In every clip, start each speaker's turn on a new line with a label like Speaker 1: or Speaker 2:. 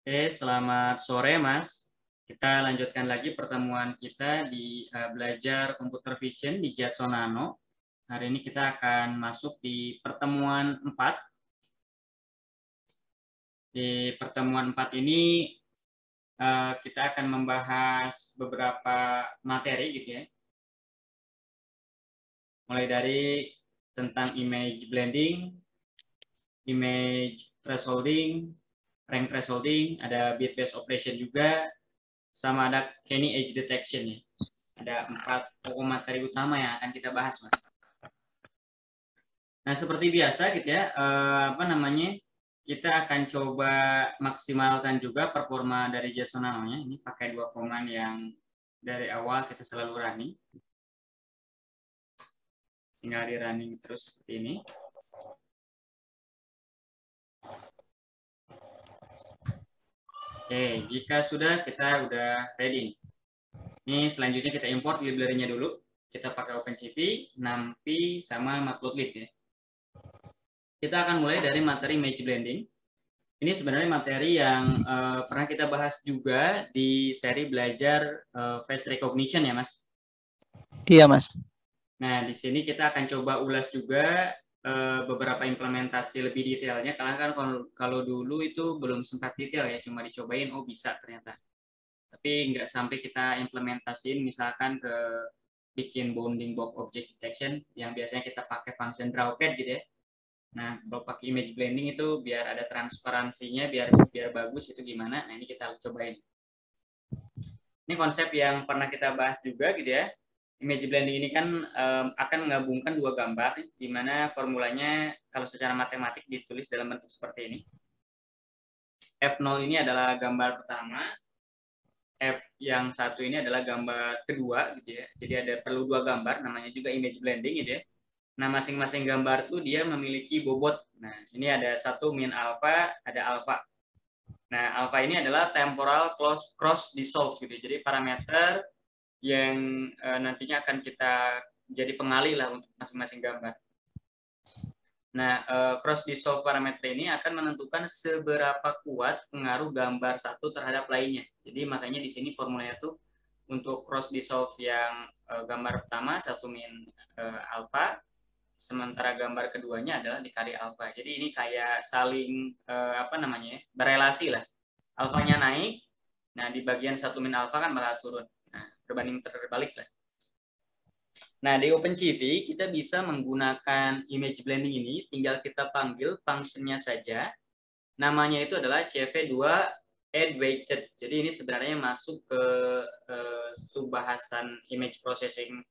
Speaker 1: Selamat sore Mas. Kita lanjutkan lagi pertemuan kita di belajar computer vision di Jadson Nano. Hari ini kita akan masuk di pertemuan 4. Di pertemuan 4 ini kita akan membahas beberapa materi gitu ya. Mulai dari tentang image blending, image thresholding, rank thresholding, ada bit based operation juga, sama ada Kenny edge detection ya. Ada 4 pokok materi utama yang akan kita bahas, Mas. Nah, seperti biasa gitu ya, kita akan coba maksimalkan juga performa dari Jetson Nano-nya. Ini pakai 2 command yang dari awal kita selalu running. Tinggal di running terus seperti ini. Oke, jika sudah, kita udah ready. Ini selanjutnya kita import library-nya dulu. Kita pakai OpenCV, NumPy, sama Matplotlib ya. Kita akan mulai dari materi image blending. Ini sebenarnya materi yang pernah kita bahas juga di seri belajar face recognition ya, Mas?
Speaker 2: Iya, Mas.
Speaker 1: Nah, di sini kita akan coba ulas juga beberapa implementasi lebih detailnya, karena kan kalau dulu itu belum sempat detail ya, cuma dicobain, oh bisa ternyata. Tapi nggak sampai kita implementasiin misalkan ke bikin bounding box object detection yang biasanya kita pakai function drawcat gitu ya. Nah, kalau pakai image blending itu biar ada transparansinya, biar bagus itu gimana? Nah, ini kita cobain. Ini konsep yang pernah kita bahas juga gitu ya. Image blending ini kan akan menggabungkan 2 gambar, di mana formulanya kalau secara matematik ditulis dalam bentuk seperti ini. F0 ini adalah gambar pertama, F yang satu ini adalah gambar kedua gitu ya. Jadi ada perlu 2 gambar, namanya juga image blending gitu ya. Nah, masing-masing gambar tuh dia memiliki bobot. Nah, ini ada satu min alpha, ada alpha. Nah, alpha ini adalah temporal cross dissolve gitu. Jadi parameter yang nantinya akan kita jadi pengalih lah untuk masing-masing gambar. Nah, cross dissolve parameter ini akan menentukan seberapa kuat pengaruh gambar satu terhadap lainnya. Jadi makanya di sini formulanya tuh untuk cross dissolve yang gambar pertama 1 min alpha, sementara gambar keduanya adalah dikali alfa. Jadi ini kayak saling berelasi lah. Alfanya naik, nah di bagian 1 min alfa kan bakal turun. Nah, berbanding terbalik lah. Nah, di OpenCV kita bisa menggunakan image blending ini, tinggal kita panggil fungsinya saja. Namanya itu adalah CV2 add weighted. Jadi ini sebenarnya masuk ke subbahasan image processing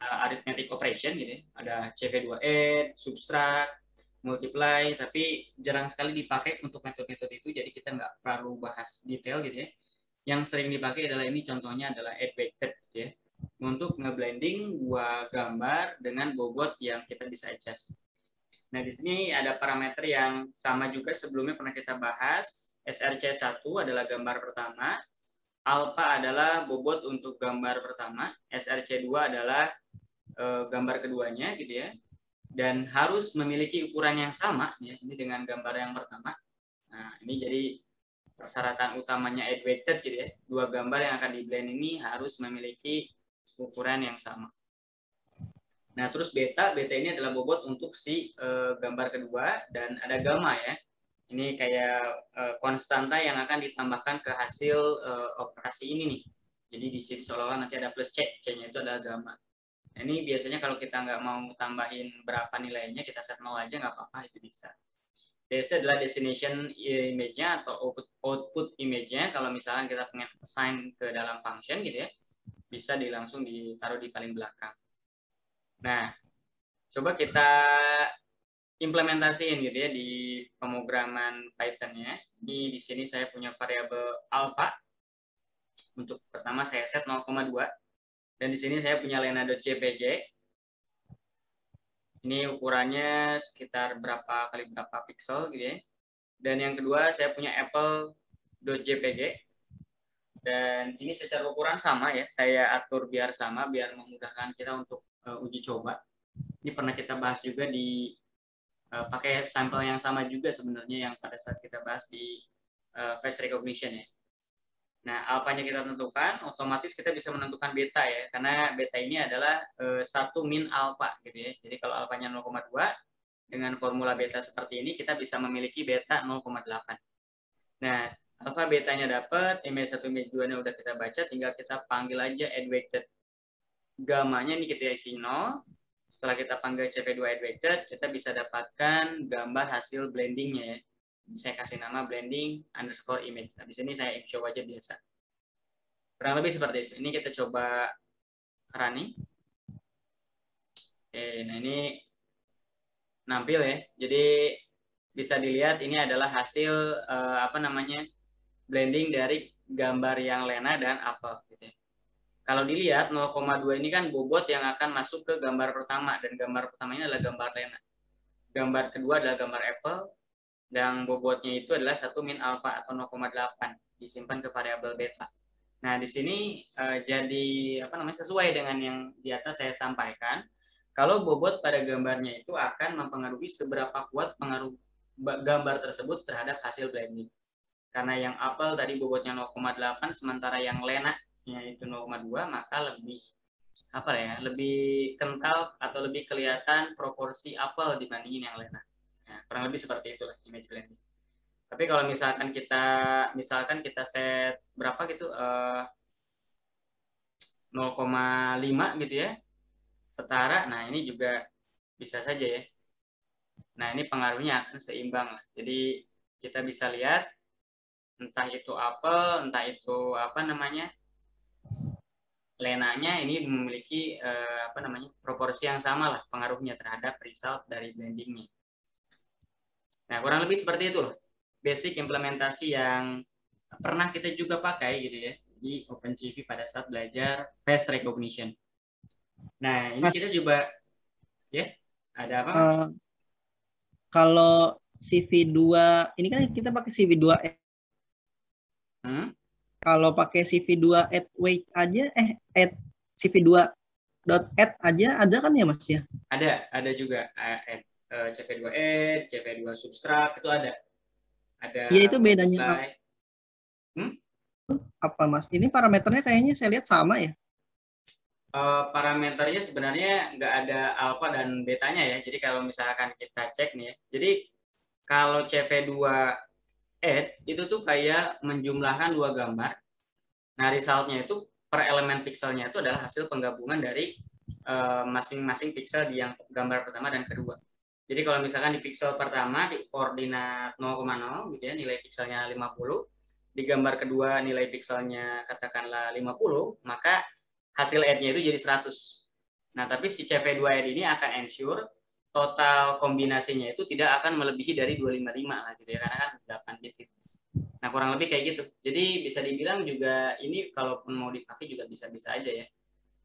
Speaker 1: arithmetic operation gitu ya. Ada CV2 add, subtract, multiply, tapi jarang sekali dipakai untuk metode-metode itu, jadi kita nggak perlu bahas detail gitu ya. Yang sering dipakai adalah ini, contohnya adalah add weighted gitu ya, untuk ngeblending 2 gambar dengan bobot yang kita bisa adjust. Nah, di sini ada parameter yang sama juga sebelumnya pernah kita bahas. SRC1 adalah gambar pertama, alpha adalah bobot untuk gambar pertama, SRC2 adalah gambar keduanya gitu ya, dan harus memiliki ukuran yang sama ya, ini dengan gambar yang pertama. Nah, ini jadi persyaratan utamanya add weighted gitu ya, 2 gambar yang akan di blend ini harus memiliki ukuran yang sama. Nah, terus beta ini adalah bobot untuk si gambar kedua, dan ada gamma ya, ini kayak konstanta yang akan ditambahkan ke hasil operasi ini nih. Jadi di sini seolah-olah nanti ada plus C-nya itu adalah gamma. Nah, ini biasanya kalau kita nggak mau tambahin berapa nilainya, kita set 0 aja nggak apa-apa, itu bisa. DS adalah destination image-nya atau output image-nya. Kalau misalkan kita pengen assign ke dalam function gitu ya, bisa langsung ditaruh di paling belakang. Nah, coba kita implementasiin gitu ya di pemrograman Python-nya. Di sini saya punya variabel alpha. Untuk pertama saya set 0,2. Dan di sini saya punya lena.jpg. Ini ukurannya sekitar berapa kali berapa pixel gitu ya. Dan yang kedua saya punya apple.jpg. Dan ini secara ukuran sama ya. Saya atur biar sama, biar memudahkan kita untuk uji coba. Ini pernah kita bahas juga di pakai sampel yang sama juga sebenarnya yang pada saat kita bahas di face recognition ya. Nah, alfanya kita tentukan, otomatis kita bisa menentukan beta ya, karena beta ini adalah 1 min alfa gitu ya. Jadi kalau alfanya 0,2 dengan formula beta seperti ini kita bisa memiliki beta 0,8. Nah, alfa betanya dapat, image 1 image 2 nya udah kita baca, tinggal kita panggil aja add weighted. Gamanya ini kita isi 0. Setelah kita panggil CP2 add weighted, kita bisa dapatkan gambar hasil blendingnya ya. Saya kasih nama blending underscore image. Nah, di sini saya show aja biasa. Kurang lebih seperti itu. Ini kita coba running. Oke, nah ini nampil ya. Jadi bisa dilihat ini adalah hasil blending dari gambar yang Lena dan apel gitu ya. Kalau dilihat 0,2 ini kan bobot yang akan masuk ke gambar pertama, dan gambar pertama ini adalah gambar Lena. Gambar kedua adalah gambar apel, dan bobotnya itu adalah 1 min alfa atau 0,8 disimpan ke variabel beta. Nah, di sini jadi sesuai dengan yang di atas saya sampaikan. Kalau bobot pada gambarnya itu akan mempengaruhi seberapa kuat pengaruh gambar tersebut terhadap hasil blending. Karena yang apel tadi bobotnya 0,8, sementara yang Lena yaitu 0,2, maka lebih kental atau lebih kelihatan proporsi apel dibandingin yang Lena. Nah, kurang lebih seperti itulah image blending. Tapi kalau misalkan kita set berapa gitu 0,5 gitu ya, setara. Nah, ini juga bisa saja ya. Nah, ini pengaruhnya akan seimbang lah. Jadi kita bisa lihat entah itu apel, entah itu Lenanya ini memiliki proporsi yang sama lah pengaruhnya terhadap result dari blendingnya. Nah, kurang lebih seperti itu loh. Basic implementasi yang pernah kita juga pakai gitu ya di OpenCV pada saat belajar face recognition. Nah, ini kita juga ya ada apa?
Speaker 2: Kalau CV2 ini kan kita pakai CV2 Kalau pakai CV2 add weight aja add CV2.add aja ada kan ya Mas ya?
Speaker 1: Ada juga add CP2 add, CP2 subtract itu ada.
Speaker 2: Iya, itu bedanya apa Mas? Ini parameternya kayaknya saya lihat sama ya.
Speaker 1: Parameternya sebenarnya nggak ada alfa dan betanya ya. Jadi kalau misalkan kita cek nih ya, jadi kalau CP2 add itu tuh kayak menjumlahkan dua gambar. Nah, resultnya itu per elemen pixelnya itu adalah hasil penggabungan dari masing-masing pixel di yang gambar pertama dan kedua. Jadi kalau misalkan di pixel pertama di koordinat 0,0 gitu ya, nilai pixelnya 50, di gambar kedua nilai pixelnya katakanlah 50, maka hasil add-nya itu jadi 100. Nah, tapi si CP2 add ini akan ensure total kombinasinya itu tidak akan melebihi dari 255 lah gitu ya, karena kan 8 bit gitu. Nah, kurang lebih kayak gitu. Jadi bisa dibilang juga ini kalaupun mau dipakai juga bisa-bisa aja ya.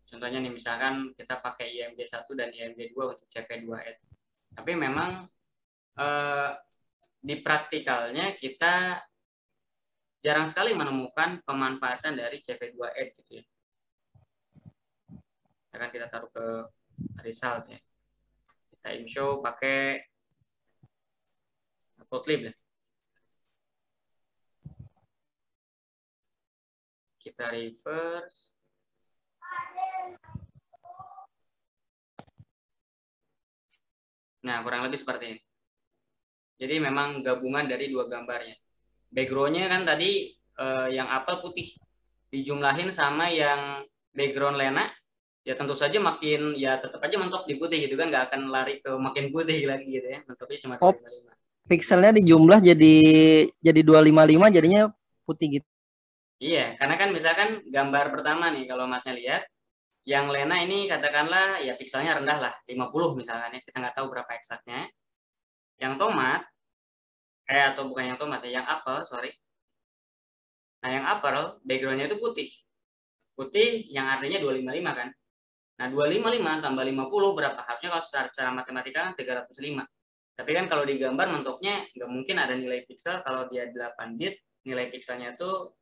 Speaker 1: Contohnya nih misalkan kita pakai IMG 1 dan IMG 2 untuk CP2 add. Tapi memang di praktikalnya kita jarang sekali menemukan pemanfaatan dari CP2 add gitu ya. Akan kita taruh ke result ya. Kita show pakai Matplotlib ya. Kita reverse. Nah, kurang lebih seperti ini. Jadi memang gabungan dari dua gambarnya. Background-nya kan tadi yang apel putih dijumlahin sama yang background Lena, ya tentu saja makin ya tetap aja mentok di putih gitu kan, nggak akan lari ke makin putih lagi gitu ya, mentoknya cuma 255.
Speaker 2: Pixelnya dijumlah jadi 255 jadinya putih gitu.
Speaker 1: Iya, karena kan misalkan gambar pertama nih kalau Masnya lihat yang Lena ini katakanlah ya pixelnya rendah lah 50 misalkan ya, kita nggak tahu berapa eksaknya. Yang tomat atau bukan yang tomat ya, yang apel, sorry. Nah, yang apel backgroundnya itu putih. Putih yang artinya 255 kan. Nah, 255 tambah 50 berapa? Harusnya kalau secara matematika kan 305. Tapi kan kalau digambar mentoknya nggak mungkin ada nilai pixel, kalau dia 8 bit, nilai pixelnya tuh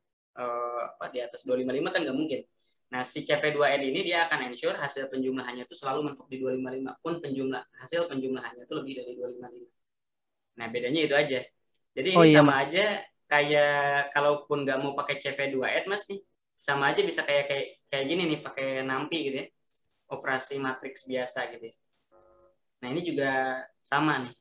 Speaker 1: di atas 255 kan nggak mungkin. Nah, si CP2N ini dia akan ensure hasil penjumlahannya itu selalu mentok di 255 pun hasil penjumlahannya itu lebih dari 255. Nah, bedanya itu aja. Jadi ini sama aja kayak kalaupun nggak mau pakai CV2 add Mas nih, sama aja bisa kayak gini nih, pakai NumPy gitu ya, operasi matriks biasa gitu ya. Nah ini juga sama nih.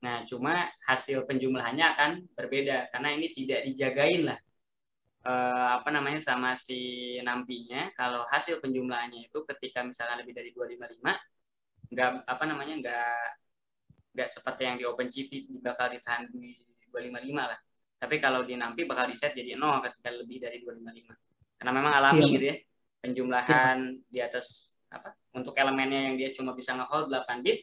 Speaker 1: Nah cuma hasil penjumlahannya akan berbeda karena ini tidak dijagain lah apa namanya sama si NumPy-nya. Kalau hasil penjumlahannya itu ketika misalkan lebih dari 255, nggak apa namanya nggak seperti yang di OpenCV bakal ditahan di 255 lah. Tapi kalau di NumPy bakal di set jadi 0 ketika lebih dari 255. Karena memang alami
Speaker 2: Iya,
Speaker 1: gitu ya.
Speaker 2: Mas. Iya, Mas.
Speaker 1: Penjumlahan di atas apa? Untuk elemennya yang dia cuma bisa nge-hold 8 bit,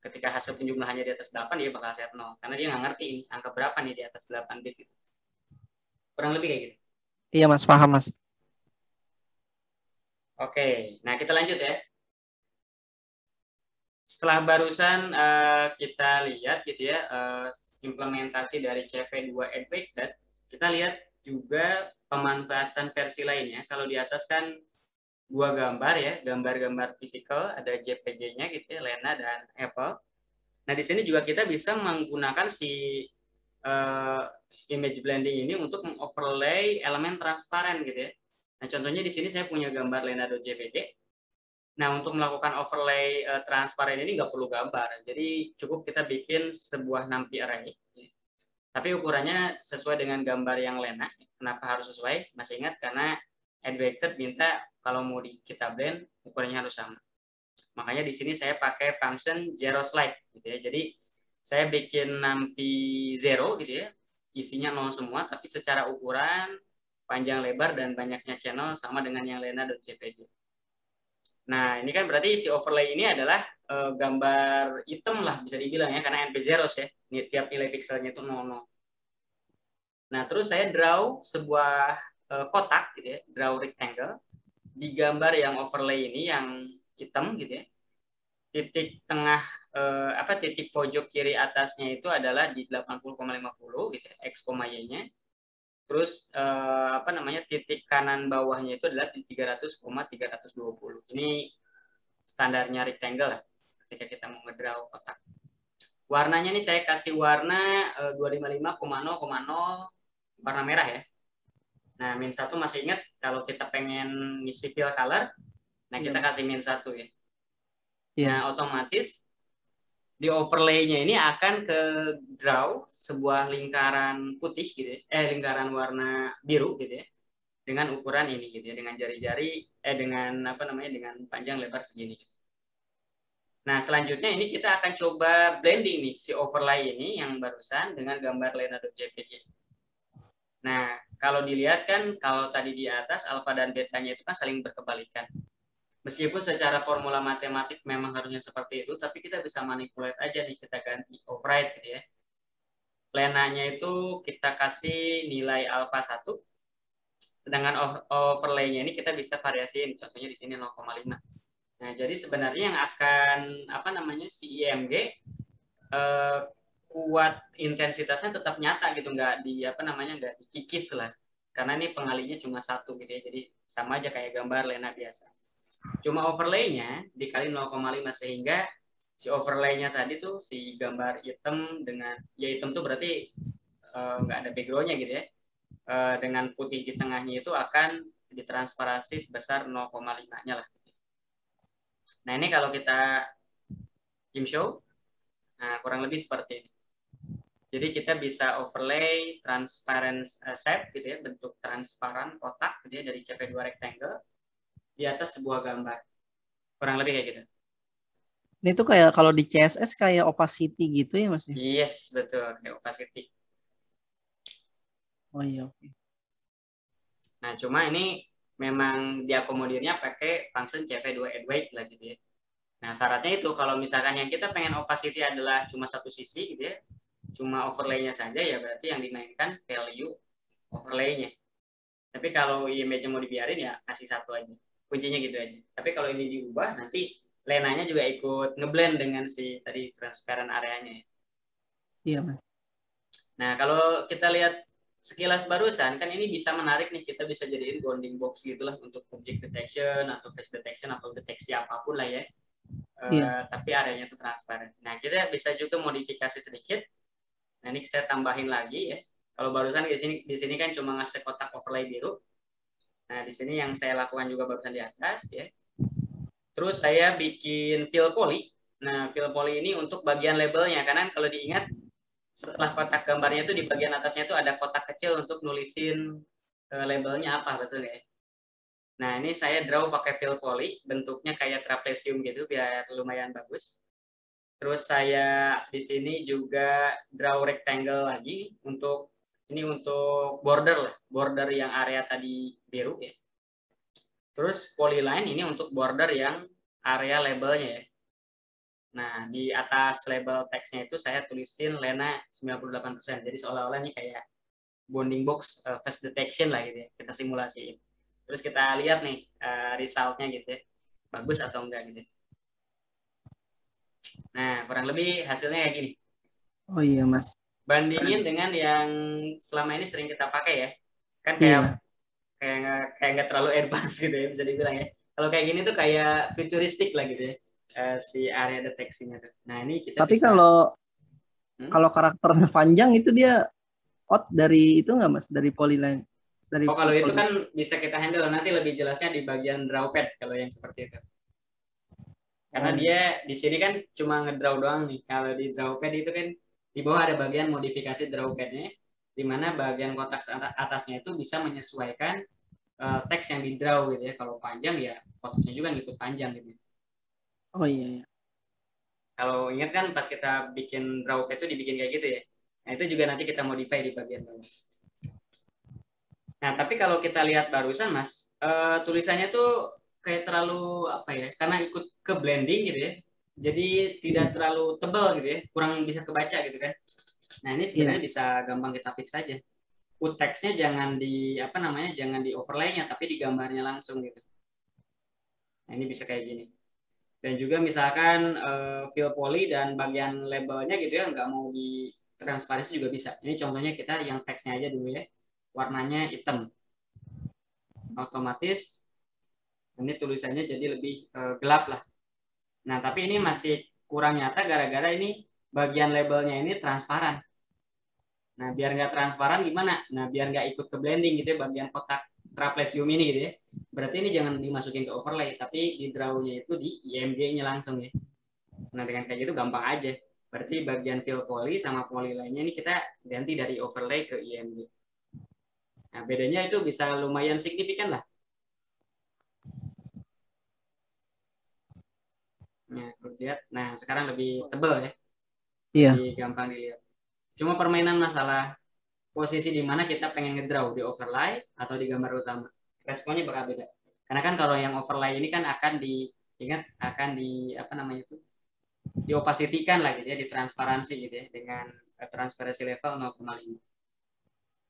Speaker 1: ketika hasil penjumlahannya di atas 8 dia bakal set 0. Karena dia nggak ngerti ini angka berapa nih di atas 8 bit itu. Kurang lebih kayak gitu.
Speaker 2: Iya, Mas, paham, Mas.
Speaker 1: Oke, nah kita lanjut ya. Setelah barusan kita lihat gitu ya implementasi dari CV2 Advanced, kita lihat juga pemanfaatan versi lainnya. Kalau di atas kan dua gambar ya, gambar-gambar fisikal, ada JPG-nya gitu ya, Lena dan Apple. Nah di sini juga kita bisa menggunakan si image blending ini untuk mengoverlay elemen transparan gitu ya. Nah contohnya di sini saya punya gambar Lena.jpg. Nah, untuk melakukan overlay transparan ini nggak perlu gambar. Jadi cukup kita bikin sebuah NumPy array. Tapi ukurannya sesuai dengan gambar yang Lena. Kenapa harus sesuai? Masih ingat karena Advanced minta kalau mau kita blend ukurannya harus sama. Makanya di sini saya pakai function zero slide gitu ya. Jadi saya bikin NumPy 0 gitu ya. Isinya 0 semua tapi secara ukuran, panjang lebar dan banyaknya channel sama dengan yang Lena.jpg. Nah, ini kan berarti si overlay ini adalah gambar hitam lah bisa dibilang ya karena NP0 ya. Ini tiap nilai pixelnya itu 00. Nah, terus saya draw sebuah kotak gitu ya, draw rectangle di gambar yang overlay ini yang hitam gitu ya. Titik tengah titik pojok kiri atasnya itu adalah di 80,50 gitu ya, x, y-nya. Terus titik kanan bawahnya itu adalah di 300,320. Ini standarnya rectangle lah ketika kita mau ngedraw kotak. Warnanya nih saya kasih warna 255,0,0 warna merah ya. Nah, -1 masih ingat kalau kita pengen ngisi fill color, nah kita kasih -1 ya. Nah, otomatis di overlay-nya ini akan ke draw sebuah lingkaran putih gitu ya, lingkaran warna biru gitu ya, dengan ukuran ini gitu ya, dengan jari-jari dengan dengan panjang lebar segini. Nah, selanjutnya ini kita akan coba blending nih si overlay ini yang barusan dengan gambar Lena.jpg. Nah, kalau dilihat kan kalau tadi di atas alfa dan betanya itu kan saling berkebalikan. Meskipun secara formula matematik memang harusnya seperti itu, tapi kita bisa manipulate aja nih, kita ganti override gitu ya. Lenanya itu kita kasih nilai alfa 1, sedangkan overlay-nya ini kita bisa variasiin, contohnya di sini 0,5. Nah, jadi sebenarnya yang akan si IMG kuat intensitasnya tetap nyata gitu, nggak nggak dikikis lah. Karena ini pengalinya cuma 1 gitu ya. Jadi sama aja kayak gambar Lena biasa. Cuma overlay-nya dikali 0,5 sehingga si overlay-nya tadi tuh si gambar hitam dengan hitam tuh berarti nggak ada background-nya gitu ya. Dengan putih di tengahnya itu akan ditransparasi sebesar 0,5-nya lah. Nah, ini kalau kita game show, nah kurang lebih seperti ini. Jadi kita bisa overlay transparent shape gitu ya, bentuk transparan kotak gitu ya, dari CV2 rectangle di atas sebuah gambar. Kurang lebih kayak gitu.
Speaker 2: Ini tuh kayak kalau di CSS kayak opacity gitu ya, Mas?
Speaker 1: Yes, betul, kayak opacity.
Speaker 2: Oh iya, oke.
Speaker 1: Nah, cuma ini memang diakomodirnya pakai function CV2 add weight lah gitu ya. Nah, syaratnya itu kalau misalkan yang kita pengen opacity adalah cuma satu sisi gitu ya, cuma overlay-nya saja, ya berarti yang dimainkan value overlay-nya. Tapi kalau image mau dibiarin ya kasih satu aja. Kuncinya gitu aja. Tapi kalau ini diubah nanti lenanya juga ikut ngeblend dengan si tadi transparent areanya.
Speaker 2: Iya, Mas.
Speaker 1: Nah, kalau kita lihat sekilas barusan kan ini bisa menarik nih, kita bisa jadiin bounding box gitulah untuk object detection atau face detection atau deteksi apapun lah ya.
Speaker 2: Iya.
Speaker 1: tapi areanya itu transparan. Nah, kita bisa juga modifikasi sedikit. Nah, ini saya tambahin lagi ya. Kalau barusan di sini kan cuma ngasih kotak overlay biru. Nah, di sini yang saya lakukan juga barusan di atas ya. Terus saya bikin fill poly. Nah, fill poly ini untuk bagian labelnya, karena kalau diingat setelah kotak gambarnya itu di bagian atasnya itu ada kotak kecil untuk nulisin labelnya apa, betul ya? Nah, ini saya draw pakai fill poly, bentuknya kayak trapesium gitu biar lumayan bagus. Terus saya di sini juga draw rectangle lagi untuk ini untuk border yang area tadi biru ya. Terus polyline ini untuk border yang area labelnya ya. Nah, di atas label teksnya itu saya tulisin Lena 98%. Jadi seolah-olah ini kayak bounding box face detection lah gitu ya. Kita simulasiin. Terus kita lihat nih resultnya gitu ya. Bagus atau enggak gitu. Nah, kurang lebih hasilnya kayak gini.
Speaker 2: Oh iya, Mas.
Speaker 1: Bandingin dengan yang selama ini sering kita pakai ya. Kan
Speaker 2: Iya.
Speaker 1: kayak nggak terlalu advance gitu ya, bisa dibilang ya. Kalau kayak gini tuh kayak futuristik lah gitu ya. Si area deteksinya tuh. Nah, ini kita
Speaker 2: Tapi
Speaker 1: bisa
Speaker 2: kalau karakternya panjang itu dia out dari itu nggak, Mas? Dari polyline. Dari
Speaker 1: Oh, kalau itu
Speaker 2: poly.
Speaker 1: kan bisa kita handle, nanti lebih jelasnya di bagian draw pad kalau yang seperti itu. Karena
Speaker 2: Oh,
Speaker 1: dia di sini kan cuma ngedraw doang nih. Kalau di draw pad itu kan di bawah ada bagian modifikasi draw pad-nya, di mana bagian kotak atasnya itu bisa menyesuaikan teks yang di draw gitu ya. Kalau panjang ya kotaknya juga ngikut panjang gitu.
Speaker 2: oh iya, iya.
Speaker 1: Kalau ingat kan pas kita bikin draw pad itu dibikin kayak gitu ya. Nah, itu juga nanti kita modify di bagian bawah. Nah, tapi kalau kita lihat barusan, Mas, tulisannya tuh kayak terlalu apa ya? Karena ikut ke blending gitu ya. Jadi tidak
Speaker 2: Iya.
Speaker 1: terlalu tebal gitu ya, kurang bisa kebaca gitu kan. Nah, ini
Speaker 2: Iya.
Speaker 1: sebenarnya bisa gampang kita fix saja. Teksnya jangan di apa namanya? Jangan di overlay-nya tapi di gambarnya langsung gitu. Nah, ini bisa kayak gini. Dan juga misalkan fill poly dan bagian labelnya gitu ya, nggak mau di transparansi juga bisa. Ini contohnya kita yang teksnya aja dulu ya. Warnanya hitam. Otomatis ini tulisannya jadi lebih gelap lah. Nah, tapi ini masih kurang nyata gara-gara ini bagian labelnya ini transparan. Nah, biar nggak transparan gimana? Nah, biar nggak ikut ke blending gitu ya, bagian kotak trapezium ini gitu ya. Berarti ini jangan dimasukin ke overlay, tapi di draw-nya itu di IMG-nya langsung ya. Nah, dengan kayak gitu gampang aja. Berarti bagian fill poly sama poly lainnya ini kita ganti dari overlay ke IMG. Nah, bedanya itu bisa lumayan signifikan lah. Nah, lihat. Nah, sekarang lebih tebal ya.
Speaker 2: Iya.
Speaker 1: Lebih gampang dilihat. Cuma permainan masalah posisi di mana kita pengen ngedraw di overlay atau di gambar utama. Responnya bakal beda. Karena kan kalau yang overlay ini kan akan diingat akan di apa namanya itu diopasitikan lah gitu ya, ditransparansi gitu ya dengan transparansi level 0,5.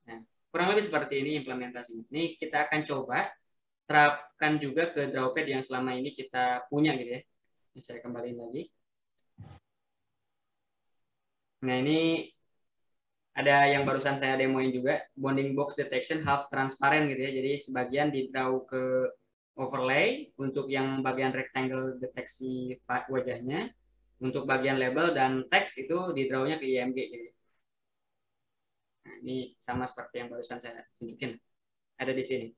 Speaker 1: Nah, kurang lebih seperti ini implementasinya. Ini kita akan coba terapkan juga ke drawpad yang selama ini kita punya gitu ya. Ini saya kembaliin lagi. Nah, ini ada yang barusan saya demoin juga, bounding box detection half transparent gitu ya. Jadi sebagian di draw ke overlay untuk yang bagian rectangle deteksi wajahnya, untuk bagian label dan teks itu di drawnya ke IMG gitu. Nah, ini sama seperti yang barusan saya tunjukin. Ada di sini.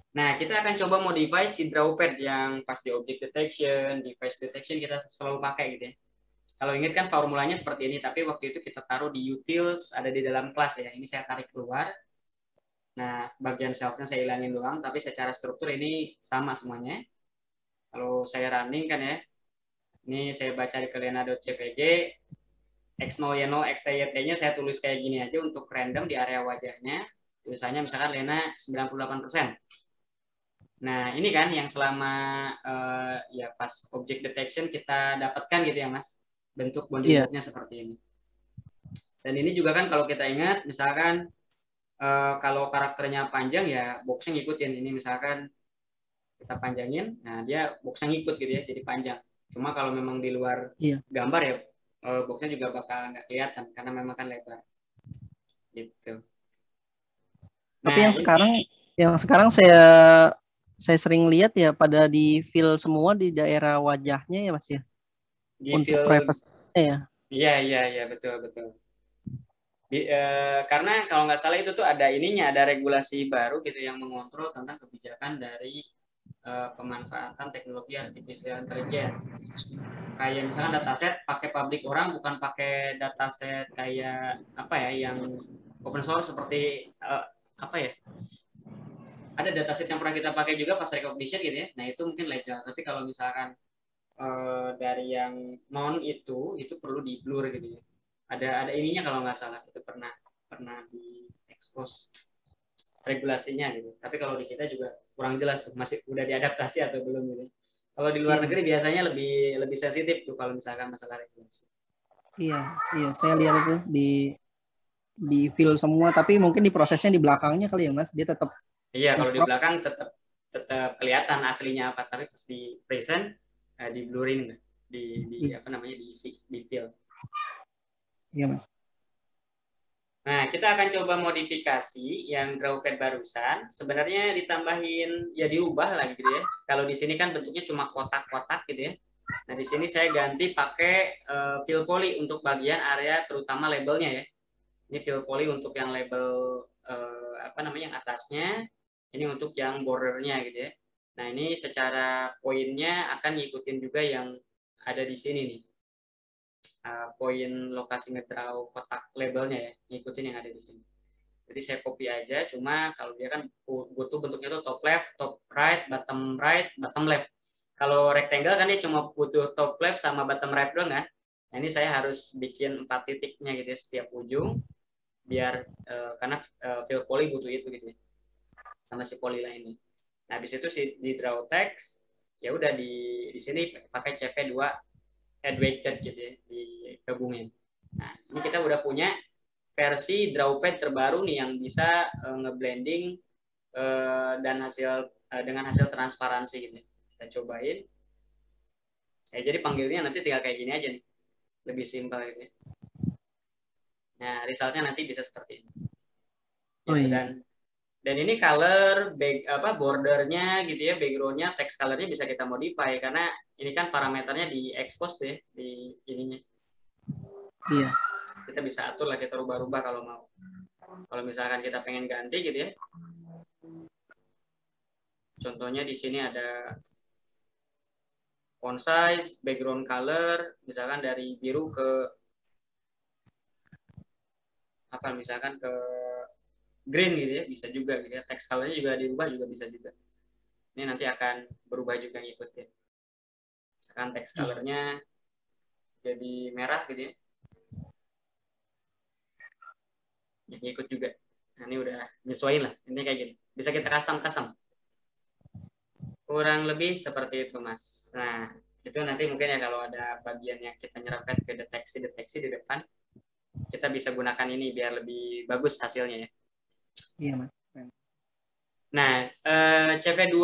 Speaker 1: Nah, kita akan coba modify si drawpad yang pas di object detection, di face detection kita selalu pakai gitu ya. Kalau ingat kan formulanya seperti ini, tapi waktu itu kita taruh di utils, ada di dalam kelas ya. Ini saya tarik keluar. Nah, bagian self-nya saya hilangin doang, tapi secara struktur ini sama semuanya. Kalau saya running kan ya, ini saya baca di kelena.cpg, x0, y0, xt-yt-nya saya tulis kayak gini aja untuk random di area wajahnya. Tulisannya misalkan Lena 98%. Nah, ini kan yang selama ya pas object detection kita dapatkan gitu ya, Mas. Bentuk bounding
Speaker 2: Iya.
Speaker 1: box-nya seperti ini. Dan ini juga kan kalau kita ingat, misalkan kalau karakternya panjang ya boxnya ngikutin. Ini misalkan kita panjangin, nah dia boxnya ngikut gitu ya, jadi panjang. Cuma kalau memang di luar
Speaker 2: Iya.
Speaker 1: gambar ya boxnya juga bakal nggak kelihatan karena memang kan lebar. Gitu.
Speaker 2: Tapi
Speaker 1: Nah,
Speaker 2: yang sekarang saya saya sering lihat ya pada di fill semua di daerah wajahnya ya Mas ya.
Speaker 1: Di
Speaker 2: Untuk
Speaker 1: fill,
Speaker 2: privacy ya.
Speaker 1: iya betul betul. Karena kalau nggak salah itu tuh ada ininya, ada regulasi baru gitu yang mengontrol tentang kebijakan dari pemanfaatan teknologi artificial intelligence. Kayak misalkan dataset pakai publik orang, bukan pakai dataset kayak apa ya, yang open source seperti apa ya, ada dataset yang pernah kita pakai juga pas recognition gitu ya. Nah itu mungkin legal, tapi kalau misalkan dari yang non itu perlu di blur gitu ya. Ada ininya kalau nggak salah, itu pernah di expose regulasinya gitu. Tapi kalau di kita juga kurang jelas tuh, masih udah diadaptasi atau belum gitu. Kalau di luar
Speaker 2: Iya.
Speaker 1: negeri biasanya lebih sensitif tuh kalau misalkan masalah regulasi.
Speaker 2: Iya, iya, saya lihat itu di fill semua, tapi mungkin di prosesnya di belakangnya kali ya Mas, dia tetap
Speaker 1: Iya, kalau di
Speaker 2: nge-crop.
Speaker 1: belakang tetap kelihatan aslinya apa, tapi pas di present di blurin, di apa namanya, diisi, di fill.
Speaker 2: Iya Mas.
Speaker 1: Nah, kita akan coba modifikasi yang drawpad barusan. Sebenarnya ditambahin, ya diubah lah gitu ya. Kalau di sini kan bentuknya cuma kotak-kotak gitu ya. Nah, di sini saya ganti pakai fill poly untuk bagian area terutama labelnya ya. Ini fill poly untuk yang label apa namanya, yang atasnya. Ini untuk yang bordernya gitu ya. Nah, ini secara poinnya akan ngikutin juga yang ada di sini nih. Poin lokasi ngedraw kotak labelnya ya, ngikutin yang ada di sini. Jadi saya copy aja, cuma kalau dia kan butuh bentuknya tuh top left, top right, bottom left. Kalau rectangle kan dia cuma butuh top left sama bottom right doang kan. Nah, ini saya harus bikin 4 titiknya gitu ya, setiap ujung, biar karena fill poly butuh itu gitu ya, sama si polyline ini. Nah, habis itu di draw text, ya udah di sini pakai CV2 add weighted gitu ya, digabungin. Nah, ini kita udah punya versi drawpad terbaru nih yang bisa ngeblending dan dengan hasil transparansi gitu. Kita cobain. Ya, jadi panggilnya nanti tinggal kayak gini aja nih, lebih simpel gitu ya. Nah, resultnya nanti bisa seperti ini.
Speaker 2: Oh
Speaker 1: Gitu.
Speaker 2: iya.
Speaker 1: Dan ini color bordernya gitu ya, backgroundnya, text colornya bisa kita modify karena ini kan parameternya di expose tuh ya, di ininya.
Speaker 2: Iya.
Speaker 1: Kita bisa atur lah, kita rubah-rubah kalau mau. Kalau misalkan kita pengen ganti gitu ya. Contohnya di sini ada font size, background color, misalkan dari biru ke apa, misalkan ke green gitu ya, bisa juga gitu ya. Text colornya juga diubah juga bisa juga. Ini nanti akan berubah juga ngikutin. Misalkan text colornya jadi merah gitu ya. Yang ngikut juga. Nah, ini udah nyesuaiin lah. Ini kayak gini. Bisa kita custom. Kurang lebih seperti itu, Mas. Nah, itu nanti mungkin ya kalau ada bagian yang kita nyerapkan ke deteksi di depan, kita bisa gunakan ini biar lebih bagus hasilnya ya.
Speaker 2: Iya Mas.
Speaker 1: Nah, CP2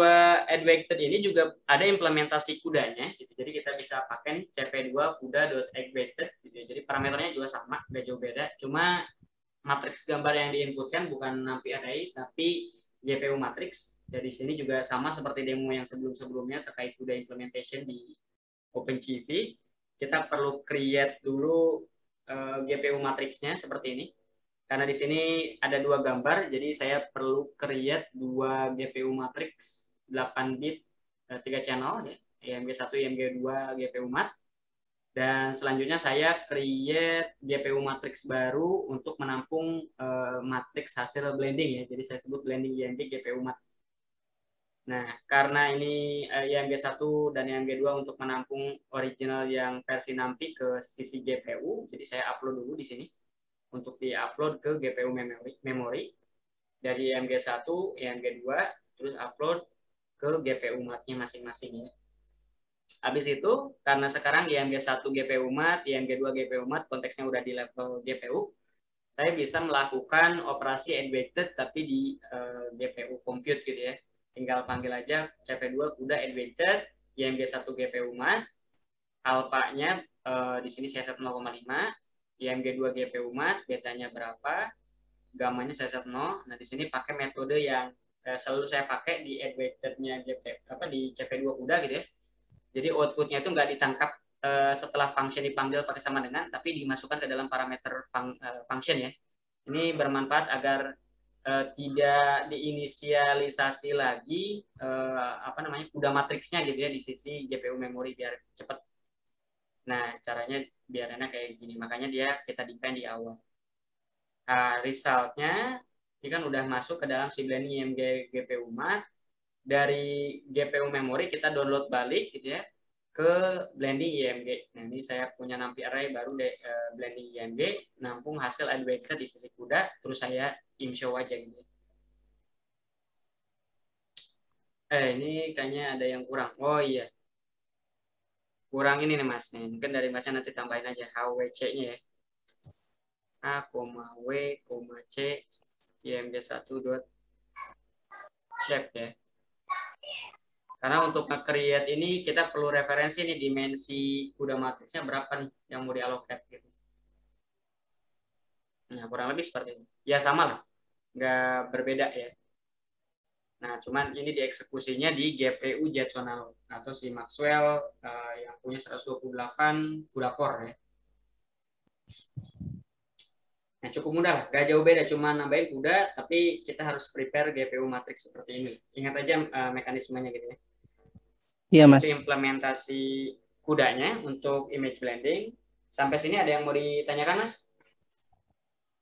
Speaker 1: Advected ini juga ada implementasi kudanya, gitu. Jadi kita bisa pakai CP2 kuda.advected, gitu. Jadi parameternya juga sama, nggak jauh beda. Cuma matriks gambar yang diinputkan bukan NumPy array, tapi GPU matrix. Jadi sini juga sama seperti demo yang sebelum-sebelumnya terkait kuda implementation di OpenCV. Kita perlu create dulu GPU matrixnya seperti ini. Karena di sini ada 2 gambar, jadi saya perlu create 2 GPU matrix 8 bit 3 channel ya, IMG1, IMG2, GPU mat. Dan selanjutnya saya create GPU matrix baru untuk menampung matrix hasil blending ya. Jadi saya sebut blending IMG GPU mat. Nah, karena ini IMG1 dan IMG2 untuk menampung original yang versi NumPy ke sisi GPU, jadi saya upload dulu di sini untuk di-upload ke GPU memori dari IMG1, IMG2, terus upload ke GPU mat-nya masing-masing ya. Habis itu, karena sekarang IMG1 GPU mat, IMG2 GPU mat, konteksnya udah di level GPU, saya bisa melakukan operasi advanced tapi di GPU compute gitu ya. Tinggal panggil aja CP2 kuda advanced, IMG1 GPU mat, alpha-nya di sini saya set 0,5, IMG2 GPU mat, betanya berapa, gamanya saya set 0. Nah, di sini pakai metode yang selalu saya pakai di add weighted-nya di CP2 CUDA gitu ya. Jadi outputnya itu nggak ditangkap setelah function dipanggil pakai sama dengan, tapi dimasukkan ke dalam parameter function ya. Ini bermanfaat agar tidak diinisialisasi lagi CUDA matriksnya gitu ya di sisi GPU memori biar cepat. Nah, caranya biar enak kayak gini. Makanya kita define di awal. Nah, resultnya ini kan udah masuk ke dalam si blending IMG GPU mat. Dari GPU memori kita download balik gitu ya ke blending IMG. Nah, ini saya punya NumPy array baru blending IMG, nampung hasil add weighted di sisi CUDA, terus saya show aja gitu. Ini kayaknya ada yang kurang. Oh iya. Kurang ini nih Mas. Nih, mungkin dari Masnya nanti tambahin aja HWC-nya ya. A, W, C, IMG1 dot shape ya. Karena untuk nge-create ini kita perlu referensi nih dimensi CUDA matriksnya berapa nih yang mau diallocate gitu. Nah, kurang lebih seperti ini. Ya sama lah, nggak berbeda ya. Nah, cuman ini dieksekusinya di GPU Jetson atau si Maxwell yang punya 128 CUDA core ya. Nah, cukup mudah lah, nggak jauh beda, cuma nambahin CUDA, tapi kita harus prepare GPU matriks seperti ini. Ingat aja mekanismenya gitu ya.
Speaker 2: Iya, Mas.
Speaker 1: Itu implementasi CUDA-nya untuk image blending. Sampai sini ada yang mau ditanyakan, Mas?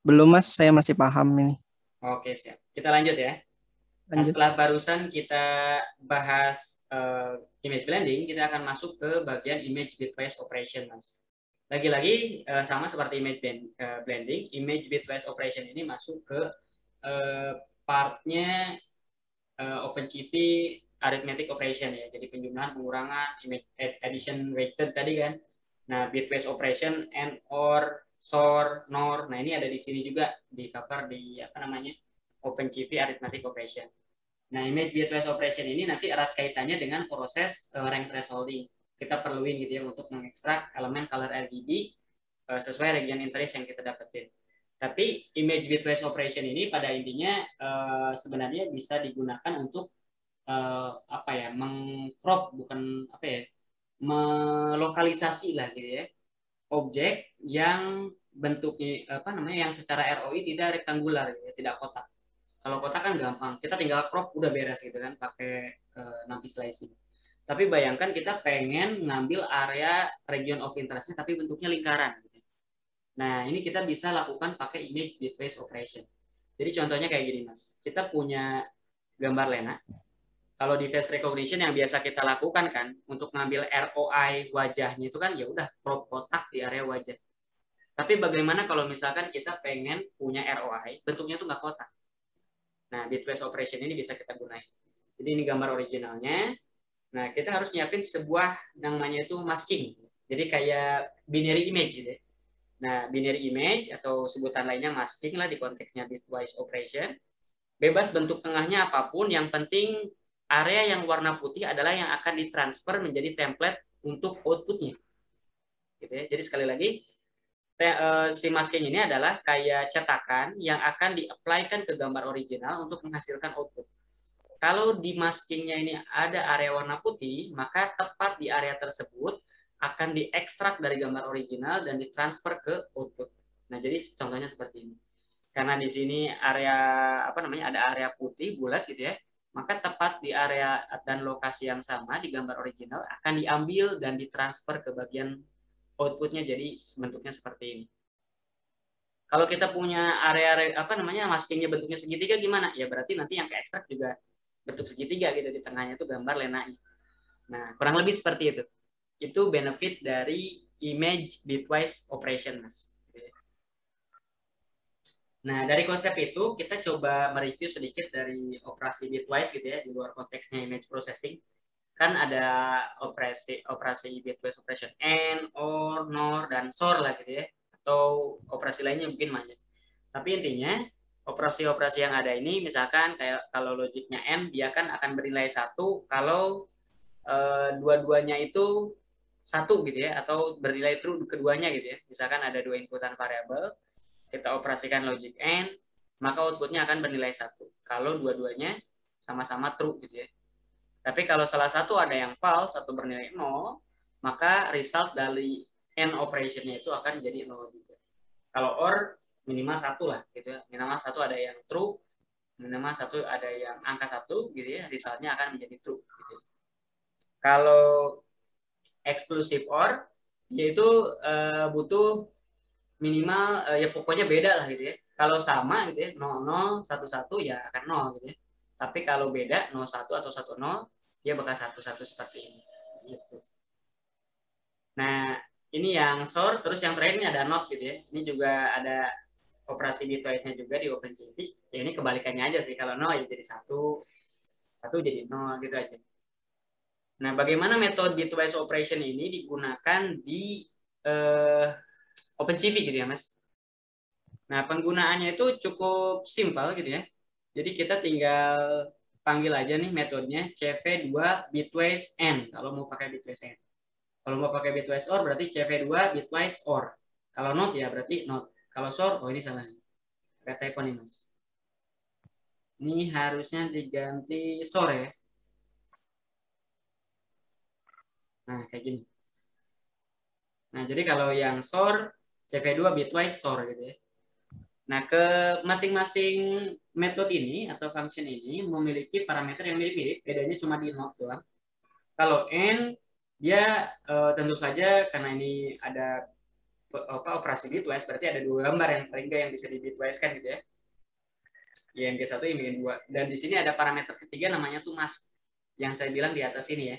Speaker 2: Belum, Mas. Saya masih paham ini.
Speaker 1: Oke, siap. Kita lanjut ya. Nah, setelah barusan kita bahas image blending, kita akan masuk ke bagian image bitwise operation, Mas. Lagi-lagi sama seperti image blending, image bitwise operation ini masuk ke partnya OpenCV arithmetic operation ya. Jadi penjumlahan, pengurangan, image addition, weighted tadi kan. Nah, bitwise operation, AND, OR, SOR, NOR. Nah, ini ada di sini juga di cover di OpenCV arithmetic operation. Nah, image bitwise operation ini nanti erat kaitannya dengan proses rank thresholding. Kita perluin gitu ya untuk mengekstrak elemen color RGB sesuai region interest yang kita dapetin. Tapi image bitwise operation ini pada intinya sebenarnya bisa digunakan untuk mengcrop melokalisasi lah gitu ya objek yang bentuknya yang secara ROI tidak rektangular gitu ya, tidak kotak. Kalau kotak kan gampang, kita tinggal crop udah beres gitu kan pakai NumPy slicing. Tapi bayangkan kita pengen ngambil area region of interest-nya tapi bentuknya lingkaran gitu. Nah, ini kita bisa lakukan pakai image bitwise operation. Jadi contohnya kayak gini, Mas. Kita punya gambar Lena. Kalau di face recognition yang biasa kita lakukan kan untuk ngambil ROI wajahnya itu kan ya udah crop kotak di area wajah. Tapi bagaimana kalau misalkan kita pengen punya ROI bentuknya tuh nggak kotak? Nah, bitwise operation ini bisa kita gunain. Jadi ini gambar originalnya. Nah, kita harus nyiapin sebuah namanya itu masking. Jadi kayak binary image gitu. Nah, binary image atau sebutan lainnya masking lah di konteksnya bitwise operation. Bebas bentuk tengahnya apapun, yang penting area yang warna putih adalah yang akan ditransfer menjadi template untuk outputnya. Gitu ya. Jadi sekali lagi, si masking ini adalah kayak cetakan yang akan di-apply-kan ke gambar original untuk menghasilkan output. Kalau di maskingnya ini ada area warna putih, maka tepat di area tersebut akan diekstrak dari gambar original dan ditransfer ke output. Nah, jadi contohnya seperti ini. Karena di sini area ada area putih bulat gitu ya, maka tepat di area dan lokasi yang sama di gambar original akan diambil dan ditransfer ke bagian outputnya, jadi bentuknya seperti ini. Kalau kita punya area maskingnya bentuknya segitiga gimana? Ya berarti nanti yang ke ekstrak juga bentuk segitiga gitu, di tengahnya itu gambar lenanya. Nah, kurang lebih seperti itu. Itu benefit dari image bitwise operation, Mas. Nah, dari konsep itu kita coba mereview sedikit dari operasi bitwise gitu ya, di luar konteksnya image processing. Kan ada operasi bitwise operation AND, OR, NOR, dan SOR lah gitu ya. Atau operasi lainnya mungkin banyak. Tapi intinya, operasi-operasi yang ada ini, misalkan kayak kalau logiknya AND, dia kan akan bernilai 1 kalau dua-duanya itu 1 gitu ya, atau bernilai true keduanya gitu ya. Misalkan ada 2 inputan variabel, kita operasikan logic AND, maka outputnya akan bernilai 1 kalau dua-duanya sama-sama true gitu ya. Tapi kalau salah satu ada yang false atau bernilai 0, maka result dari AND operation-nya itu akan jadi 0 juga. Kalau OR minimal 1 lah gitu ya. Minimal 1 ada yang true, minimal 1 ada yang angka 1 gitu ya, resultnya akan menjadi true gitu. Kalau exclusive OR yaitu butuh minimal ya pokoknya beda lah gitu ya. Kalau sama gitu ya, 00, 11 ya akan 0 gitu ya. Tapi kalau beda 01 atau 10, dia bakal 11 seperti ini gitu. Nah, ini yang SOR, terus yang terakhir ini ada NOT gitu ya. Ini juga ada operasi bitwise-nya juga di OpenCV. Ya ini kebalikannya aja sih. Kalau 0 ya jadi 1, 1 jadi 0 gitu aja. Nah, bagaimana metode bitwise operation ini digunakan di OpenCV gitu ya, Mas? Nah, penggunaannya itu cukup simpel gitu ya. Jadi kita tinggal panggil aja nih metodenya CV2 bitwise AND kalau mau pakai bitwise AND. Kalau mau pakai bitwise OR berarti CV2 bitwise OR. Kalau not ya berarti not. Kalau SOR, oh ini salah. Pakai typo nih, Mas. Ini harusnya diganti SOR ya. Nah, kayak gini. Nah, jadi kalau yang SOR, CV2 bitwise SOR gitu ya. Nah, ke masing-masing metode ini atau function ini memiliki parameter yang mirip-mirip, bedanya cuma di not doang. Kalau N, dia tentu saja karena ini ada operasi bitwise, berarti ada dua gambar yang paling yang bisa di bitwise kan gitu ya. IMG1, IMG2. Dan di sini ada parameter ketiga namanya tuh mask, yang saya bilang di atas ini ya.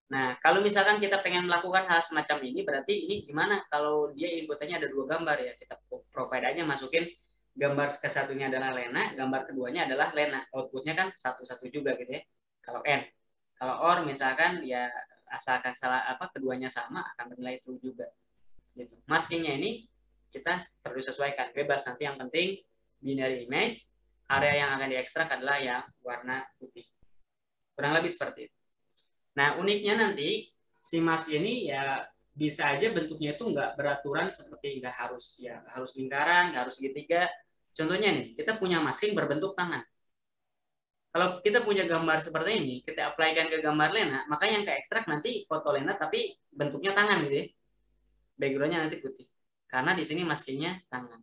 Speaker 1: Nah, kalau misalkan kita pengen melakukan hal semacam ini, berarti ini gimana kalau dia inputannya ada dua gambar ya. Kita provide aja, masukin gambar ke satunya adalah Lena, gambar keduanya adalah Lena. Outputnya kan satu-satu juga gitu ya. Kalau N. Kalau OR misalkan ya asalkan salah keduanya sama akan bernilai true juga. Gitu. Maskingnya ini kita perlu sesuaikan, bebas, nanti yang penting binary image, area yang akan diekstrak adalah yang warna putih. Kurang lebih seperti itu. Nah, uniknya nanti si mask ini ya bisa aja bentuknya itu nggak beraturan seperti nggak harus ya harus lingkaran, nggak harus segitiga. Contohnya nih, kita punya masking berbentuk tangan. Kalau kita punya gambar seperti ini, kita apply-kan ke gambar Lena, maka yang ke ekstrak nanti foto Lena tapi bentuknya tangan gitu ya. Background-nya nanti putih. Karena di sini maskingnya tangan.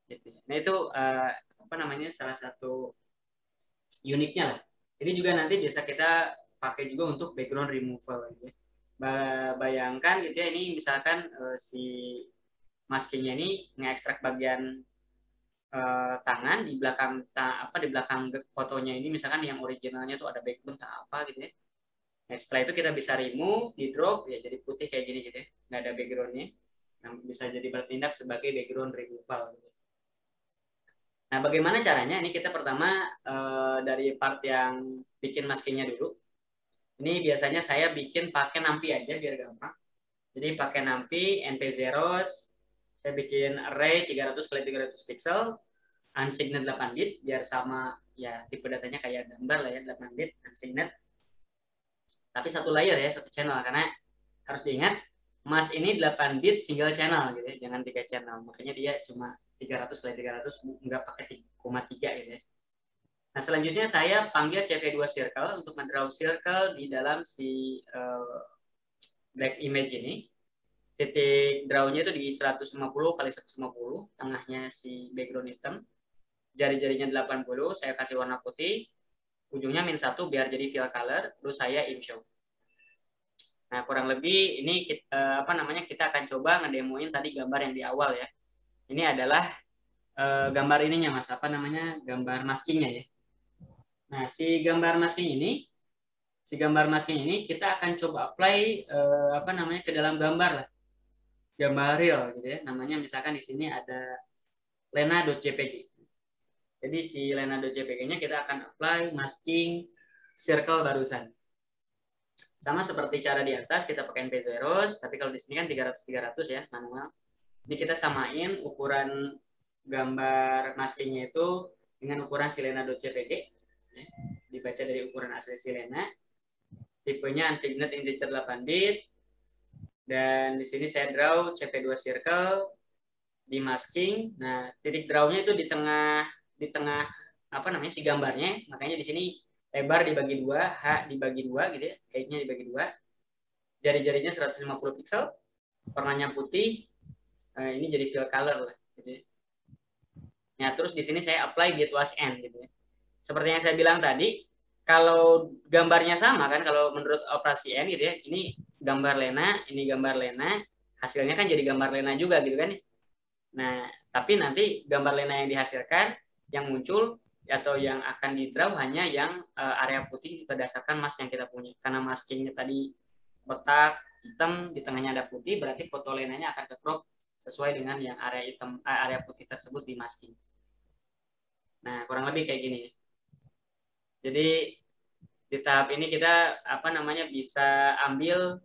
Speaker 1: Gitu. Nah, itu apa namanya salah satu uniknya lah. Ini juga nanti bisa kita pakai juga untuk background removal gitu ya. Bayangkan gitu ya, ini misalkan si maskingnya ini ngekstrak bagian tangan di belakang di belakang fotonya ini misalkan yang originalnya tuh ada background apa gitu ya. Nah, setelah itu kita bisa remove, di drop ya jadi putih kayak gini gitu ya, nggak ada backgroundnya. Yang bisa jadi bertindak sebagai background removal gitu. Nah, bagaimana caranya? Ini kita pertama dari part yang bikin maskingnya dulu. Ini biasanya saya bikin pakai NumPy aja biar gampang. Jadi pakai NumPy, NP-Zeros, saya bikin array 300 kali 300 pixel, unsigned 8 bit, biar sama ya tipe datanya kayak gambar lah ya, 8 bit, unsigned. Tapi satu layer ya, satu channel, karena harus diingat, mas ini 8 bit single channel gitu ya, jangan 3 channel. Makanya dia cuma 300 kali 300, nggak pakai 3,3 gitu ya. Nah, selanjutnya saya panggil CV2 circle untuk mendraw circle di dalam si black image ini. Titik drawnya itu di 150 kali 150, tengahnya si background hitam. Jari-jarinya 80, saya kasih warna putih. Ujungnya -1 biar jadi fill color, terus saya show. Nah, kurang lebih ini kita, kita akan coba ngedemoin tadi gambar yang di awal ya. Ini adalah gambar ininya Mas, gambar maskingnya ya. Nah, si gambar masking ini kita akan coba apply ke dalam gambar lah. Gambar real gitu ya. Namanya misalkan di sini ada lena.jpg. Jadi si lena.jpg-nya kita akan apply masking circle barusan. Sama seperti cara di atas kita pakai NP-Zeros, tapi kalau di sini kan 300-300 ya manual. Ini kita samain ukuran gambar maskingnya itu dengan ukuran si lena.jpg. Dibaca dari ukuran asli si Lena. Tipenya unsigned integer 8 bit. Dan di sini saya draw CP2 circle di masking. Nah, titik drawnya itu di tengah apa namanya si gambarnya, makanya di sini lebar dibagi 2, H dibagi 2 gitu ya, height-nya dibagi 2, jari-jarinya 150 pixel, warnanya putih, ini jadi fill color lah gitu ya. Nah, terus di sini saya apply get was end gitu ya. Seperti yang saya bilang tadi, kalau gambarnya sama kan, kalau menurut operasi N gitu ya, ini gambar Lena, ini gambar Lena, hasilnya kan jadi gambar Lena juga gitu kan. Nah, tapi nanti gambar Lena yang dihasilkan, yang muncul atau yang akan di draw hanya yang area putih berdasarkan mask yang kita punya. Karena maskingnya tadi kotak hitam, di tengahnya ada putih, berarti foto Lenanya akan ke crop sesuai dengan yang area hitam, area putih tersebut di masking. Nah, kurang lebih kayak gini. Jadi di tahap ini kita apa namanya bisa ambil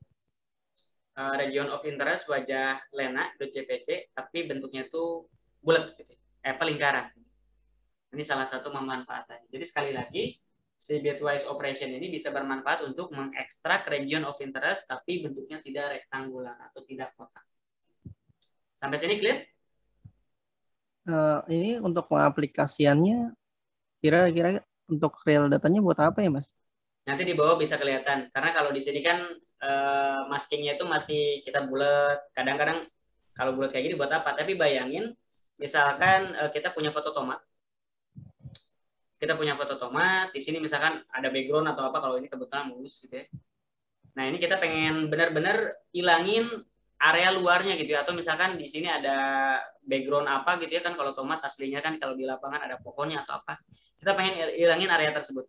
Speaker 1: region of interest wajah Lena.jpg tapi bentuknya itu bulat gitu. Lingkaran. Ini salah satu pemanfaatan. Jadi sekali lagi si bitwise operation ini bisa bermanfaat untuk mengekstrak region of interest tapi bentuknya tidak rektangular atau tidak kotak. Sampai sini clear?
Speaker 2: Ini untuk pengaplikasiannya kira-kira untuk real datanya buat apa ya, Mas?
Speaker 1: Nanti di bawah bisa kelihatan. Karena kalau di sini kan maskingnya itu masih kita bulat. Kadang-kadang kalau bulat kayak gini buat apa? Tapi bayangin, misalkan kita punya foto tomat. Kita punya foto tomat. Di sini misalkan ada background atau apa. Kalau ini kebetulan mulus gitu ya. Nah ini kita pengen benar-benar hilangin area luarnya gitu ya. Atau misalkan di sini ada background apa gitu ya kan. Kalau tomat aslinya kan kalau di lapangan ada pohonnya atau apa. Kita pengen hilangin area tersebut.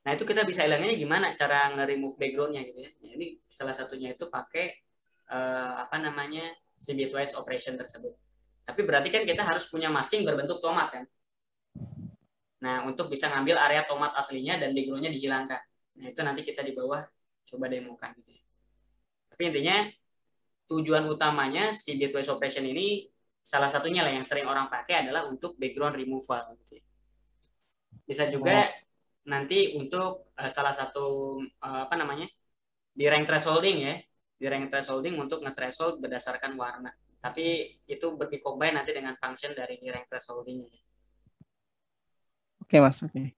Speaker 1: Nah itu kita bisa hilanginnya gimana cara nge-remove backgroundnya gitu ya. Nah, ini salah satunya itu pakai apa namanya si bitwise operation tersebut. Tapi berarti kan kita harus punya masking berbentuk tomat kan. Nah untuk bisa ngambil area tomat aslinya dan backgroundnya dihilangkan. Nah itu nanti kita di bawah coba demokan gitu ya. Tapi intinya tujuan utamanya si bitwise operation ini salah satunya lah yang sering orang pakai adalah untuk background removal. Gitu ya. Bisa juga nanti untuk salah satu apa namanya di rank thresholding ya, di rank thresholding untuk nge-threshold berdasarkan warna. Tapi itu di-combine nanti dengan function dari di rank thresholding.
Speaker 2: Oke Mas, oke.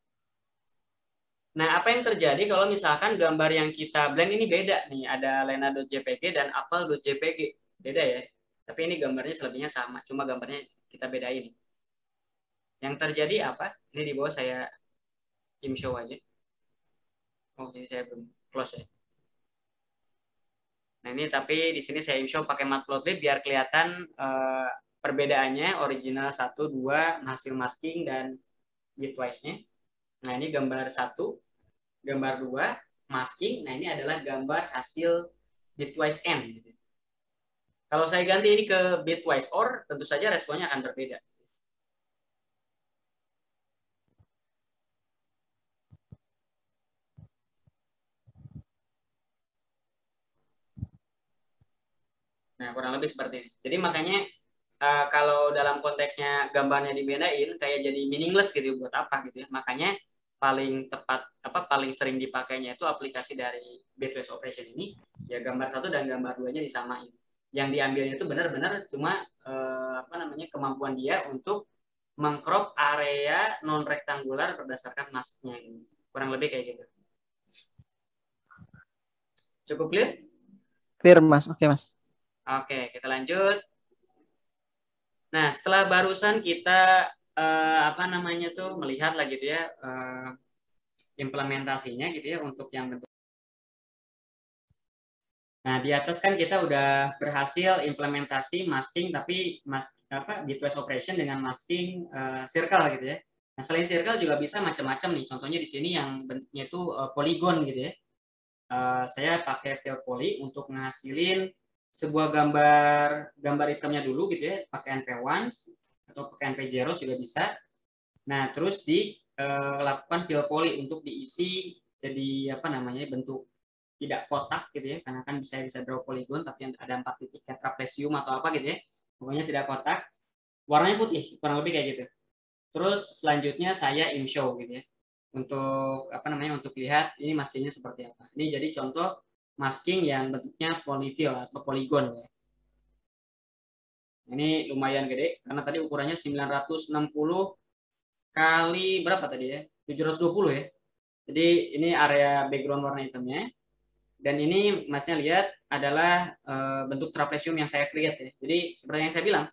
Speaker 1: Nah, apa yang terjadi kalau misalkan gambar yang kita blend ini beda nih, ada lena.jpg dan apple.jpg, beda ya. Tapi ini gambarnya selebihnya sama, cuma gambarnya kita bedain. Yang terjadi apa? Ini di bawah saya show aja. Oh, ini saya belum close ya. Nah ini tapi di sini saya show pakai matplotlib biar kelihatan perbedaannya original 1, 2, hasil masking dan bitwise-nya. Nah ini gambar 1, gambar 2, masking. Nah ini adalah gambar hasil bitwise N. Kalau saya ganti ini ke bitwise OR, tentu saja responnya akan berbeda. Nah kurang lebih seperti ini. Jadi makanya kalau dalam konteksnya gambarnya dibedain kayak jadi meaningless gitu buat apa gitu ya. Makanya paling tepat paling sering dipakainya itu aplikasi dari bitwise operation ini ya gambar 1 dan gambar 2-nya disamain. Yang diambilnya itu benar-benar cuma kemampuan dia untuk mengcrop area non rektangular berdasarkan masknya ini. Kurang lebih kayak gitu. Cukup clear?
Speaker 2: Clear Mas, oke Mas.
Speaker 1: Oke, kita lanjut. Nah, setelah barusan kita melihat lah gitu ya implementasinya gitu ya untuk yang bentuk. Nah, di atas kan kita udah berhasil implementasi masking tapi bitwise operation dengan masking circle gitu ya. Nah, selain circle juga bisa macam-macam nih. Contohnya di sini yang bentuknya itu polygon gitu ya. Saya pakai fill poly untuk ngasilin sebuah gambar hitamnya dulu gitu ya, pakai NP1 atau pakai NP0 juga bisa. Nah, terus lakukan fill poly untuk diisi jadi bentuk tidak kotak gitu ya, karena kan saya bisa draw polygon tapi ada 4 titik trapezium atau apa gitu ya. Pokoknya tidak kotak. Warnanya putih, kurang lebih kayak gitu. Terus selanjutnya saya show gitu ya. Untuk untuk lihat ini maskingnya seperti apa. Ini jadi contoh masking yang bentuknya polyfill atau polygon ya. Ini lumayan gede karena tadi ukurannya 960 kali berapa tadi ya? 720 ya. Jadi ini area background warna hitamnya. Dan ini masnya lihat adalah bentuk trapezium yang saya create ya. Jadi seperti yang saya bilang,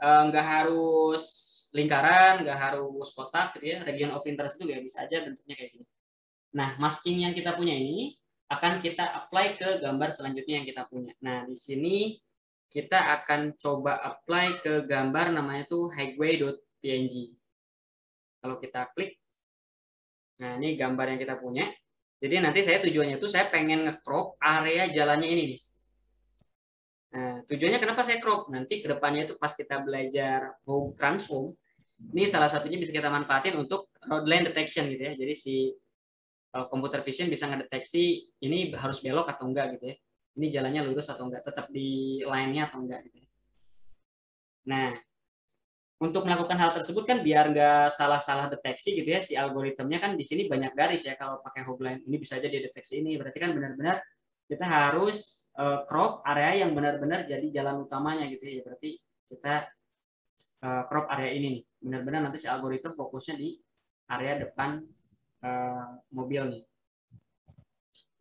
Speaker 1: nggak harus lingkaran, nggak harus kotak gitu ya. Region of interest itu nggak bisa aja bentuknya kayak gini. Nah, masking yang kita punya ini akan kita apply ke gambar selanjutnya yang kita punya. Nah, di sini kita akan coba apply ke gambar namanya tuh highway.png. Kalau kita klik, nah ini gambar yang kita punya. Jadi nanti saya tujuannya itu saya pengen nge-crop area jalannya ini nih. Nah, tujuannya kenapa saya crop? Nanti kedepannya itu pas kita belajar home transform, ini salah satunya bisa kita manfaatin untuk road line detection gitu ya. Jadi si computer vision bisa ngedeteksi ini harus belok atau enggak gitu ya. Ini jalannya lurus atau enggak, tetap di line-nya atau enggak gitu ya. Nah, untuk melakukan hal tersebut kan biar nggak salah-salah deteksi gitu ya, si algoritmnya kan di sini banyak garis ya. Kalau pakai hotline ini bisa aja dia deteksi ini, berarti kan benar-benar kita harus crop area yang benar-benar jadi jalan utamanya gitu ya. Berarti kita crop area ini nih, benar-benar nanti si algoritma fokusnya di area depan mobil nih.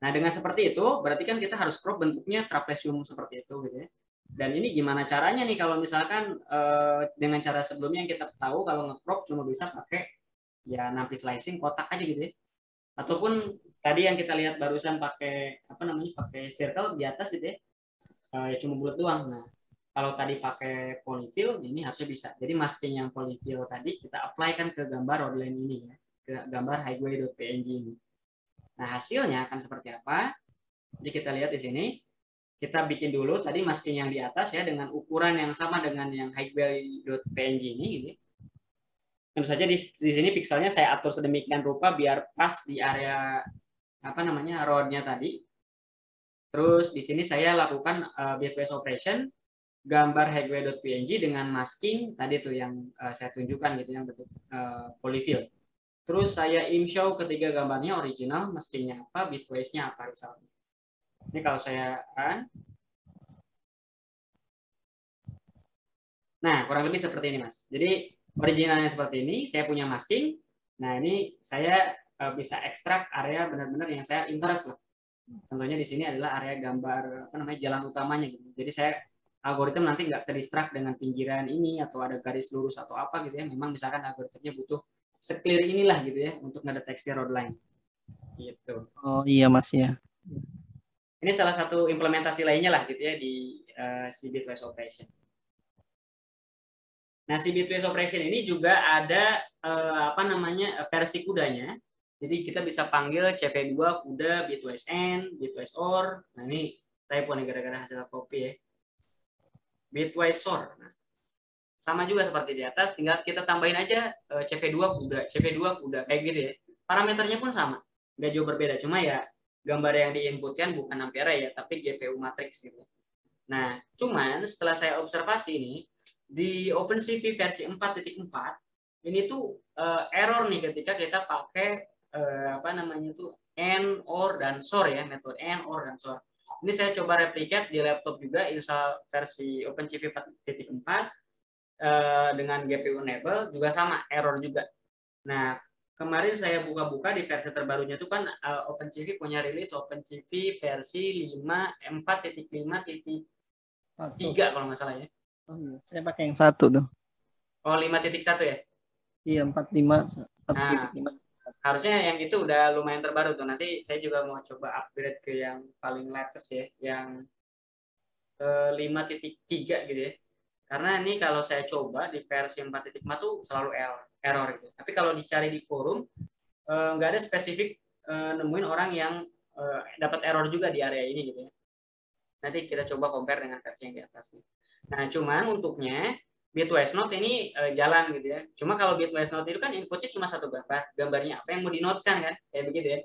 Speaker 1: Nah, dengan seperti itu berarti kan kita harus crop bentuknya trapezium seperti itu gitu ya. Dan ini gimana caranya nih kalau misalkan dengan cara sebelumnya yang kita tahu kalau nge-crop cuma bisa pakai ya nampil slicing kotak aja gitu ya. Ataupun tadi yang kita lihat barusan pakai apa namanya pakai circle di atas gitu ya. Ya cuma bulat doang. Nah, kalau tadi pakai polyfill ini harusnya bisa. Jadi masking yang polyfill tadi kita apply kan ke gambar outline ini ya, ke gambar highway.png ini. Nah, hasilnya akan seperti apa? Jadi kita lihat di sini. Kita bikin dulu tadi masking yang di atas ya dengan ukuran yang sama dengan yang highway.png ini gitu. Tentu saja di sini pixelnya saya atur sedemikian rupa biar pas di area apa namanya roadnya tadi. Terus di sini saya lakukan bitwise operation gambar highway.png dengan masking tadi tuh yang saya tunjukkan gitu yang bentuk polyfill. Terus saya show ketiga gambarnya original, maskingnya apa, bitwise-nya apa misalnya. Ini kalau saya run. Nah, kurang lebih seperti ini, Mas. Jadi, originalnya seperti ini, saya punya masking. Nah, ini saya bisa ekstrak area benar-benar yang saya interest lah. Contohnya di sini adalah area gambar apa namanya jalan utamanya gitu. Jadi saya algoritma nanti nggak terdistract dengan pinggiran ini atau ada garis lurus atau apa gitu ya. Memang misalkan algoritmanya butuh se-clear inilah gitu ya untuk ngedeteksi road line. Gitu.
Speaker 2: Oh iya Mas ya.
Speaker 1: Ini salah satu implementasi lainnya lah gitu ya di si bitwise operation. Nah, si bitwise operation ini juga ada apa namanya versi kudanya. Jadi kita bisa panggil CP2 kuda bitwise n, bitwise or. Nah, ini typo nih gara-gara hasil copy ya. Bitwise or. Nah, sama juga seperti di atas, tinggal kita tambahin aja CP2 kuda, CP2 kuda kayak gitu ya. Parameternya pun sama, nggak jauh berbeda. Cuma ya gambar yang diinputkan bukan ampere ya, tapi GPU matrix gitu. Nah, cuman setelah saya observasi ini di OpenCV versi 4.4 ini tuh error nih ketika kita pakai apa namanya tuh AND, OR dan SOR ya, metode AND, OR dan SOR. Ini saya coba replicate di laptop juga install versi OpenCV 4.4 dengan GPU enable juga sama error juga. Nah, kemarin saya buka-buka di versi terbarunya itu kan OpenCV punya rilis OpenCV versi 4.5.3 kalau nggak salah ya.
Speaker 2: Oh iya, saya pakai yang 1 dong.
Speaker 1: Oh, 5.1 ya?
Speaker 2: Iya, 4.5.
Speaker 1: Nah, harusnya yang itu udah lumayan terbaru tuh. Nanti saya juga mau coba upgrade ke yang paling latest ya, yang 5.3 gitu ya. Karena ini kalau saya coba di versi 4.4 tuh selalu error gitu. Tapi kalau dicari di forum nggak ada spesifik nemuin orang yang dapat error juga di area ini gitu ya. Nanti kita coba compare dengan versi yang di atas nih. Nah, cuman untuknya bitwise note ini jalan gitu ya. Cuma kalau bitwise note itu kan inputnya cuma satu gambar. Gambarnya apa yang mau dinotekan kan? Kayak begitu ya.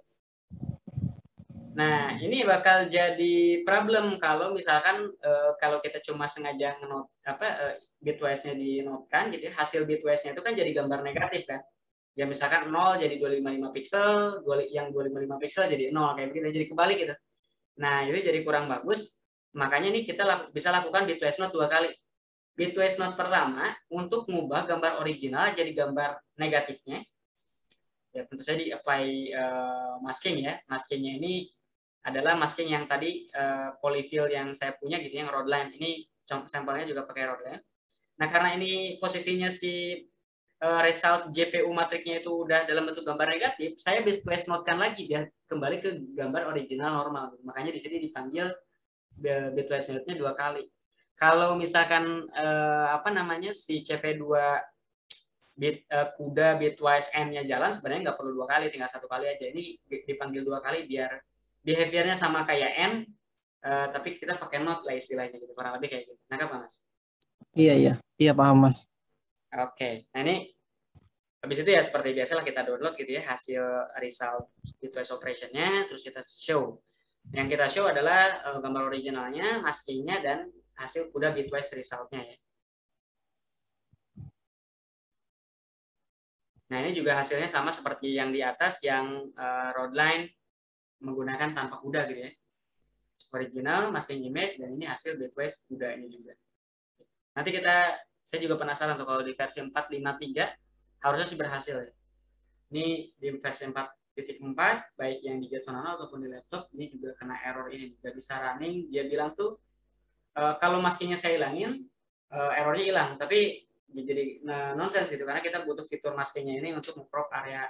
Speaker 1: Nah, ini bakal jadi problem kalau misalkan kalau kita cuma sengaja nge-note apa bitwise-nya dinotekan gitu ya. Hasil bitwise-nya itu kan jadi gambar negatif kan. Ya misalkan 0 jadi 255 pixel, yang 255 pixel jadi 0 kayak begitu, jadi kebalik gitu. Nah, itu jadi kurang bagus. Makanya nih kita bisa lakukan bitwise note 2 kali. bitwise node pertama untuk mengubah gambar original jadi gambar negatifnya. Ya tentu saja di apply masking ya. Maskingnya ini adalah masking yang tadi polyfill yang saya punya gitu, yang rodline. Ini sampelnya juga pakai rodline. Nah karena ini posisinya si result JPU matriknya itu udah dalam bentuk gambar negatif, saya bitwise node-kan lagi dia kembali ke gambar original normal. Makanya di sini dipanggil bitwise node-nya 2 kali. Kalau misalkan apa namanya si CP2 CUDA bitwise n-nya jalan, sebenarnya nggak perlu 2 kali, tinggal 1 kali aja. Ini dipanggil 2 kali biar behavior-nya sama kayak n, tapi kita pakai node lah istilahnya gitu, kurang lebih kayak gitu. Nangkap Mas?
Speaker 2: Iya paham Mas.
Speaker 1: Oke, nah ini habis itu ya seperti biasa lah kita download gitu ya hasil result bitwise operation-nya, terus kita show. Yang kita show adalah gambar originalnya, masking-nya, dan hasil CUDA bitwise result-nya ya. Nah ini juga hasilnya sama seperti yang di atas, yang rodline menggunakan tanpa CUDA gitu ya. Original, masking image, dan ini hasil bitwise CUDA ini juga. Nanti saya juga penasaran tuh kalau di versi 4.5.3 harusnya sih berhasil ya. Ini di versi 4.4 baik yang di Jet Sonano ataupun di laptop ini juga kena error ini, nggak bisa running. Dia bilang tuh kalau maskingnya saya hilangin errornya hilang, tapi jadi nonsense gitu karena kita butuh fitur maskingnya ini untuk crop area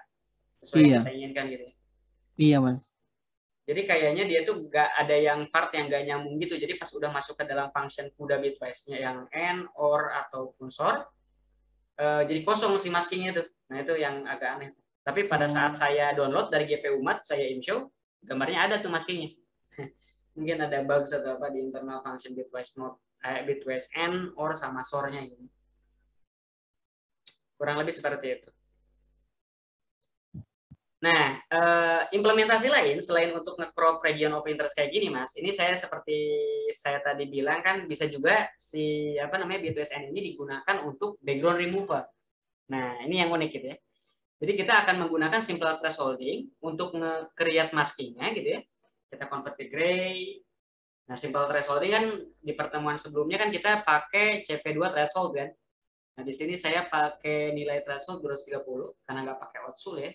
Speaker 1: sesuai yang kita inginkan gitu.
Speaker 2: Iya Mas.
Speaker 1: Jadi kayaknya dia tuh nggak ada yang part yang nggak nyambung gitu. Jadi pas udah masuk ke dalam function CUDA bitwise-nya yang AND, OR ataupun SOR, jadi kosong si maskingnya tuh. Nah itu yang agak aneh. Tapi pada saat saya download dari GPU mat, saya inshow, gambarnya ada tuh maskingnya. Mungkin ada bug atau apa di internal function bitwise node, bitwise AND, OR sama SOR-nya gitu. Kurang lebih seperti itu. Nah, implementasi lain selain untuk nge-crop region of interest kayak gini, Mas, ini saya seperti saya tadi bilang kan bisa juga si apa namanya bitwise n ini digunakan untuk background removal. Nah, ini yang unik gitu ya. Jadi kita akan menggunakan simple thresholding untuk nge-create masking-nya gitu ya. Kita convert ke gray. Nah, simple thresholding kan di pertemuan sebelumnya kan kita pakai CP2 threshold kan. Nah, di sini saya pakai nilai threshold 230 karena nggak pakai outsul ya.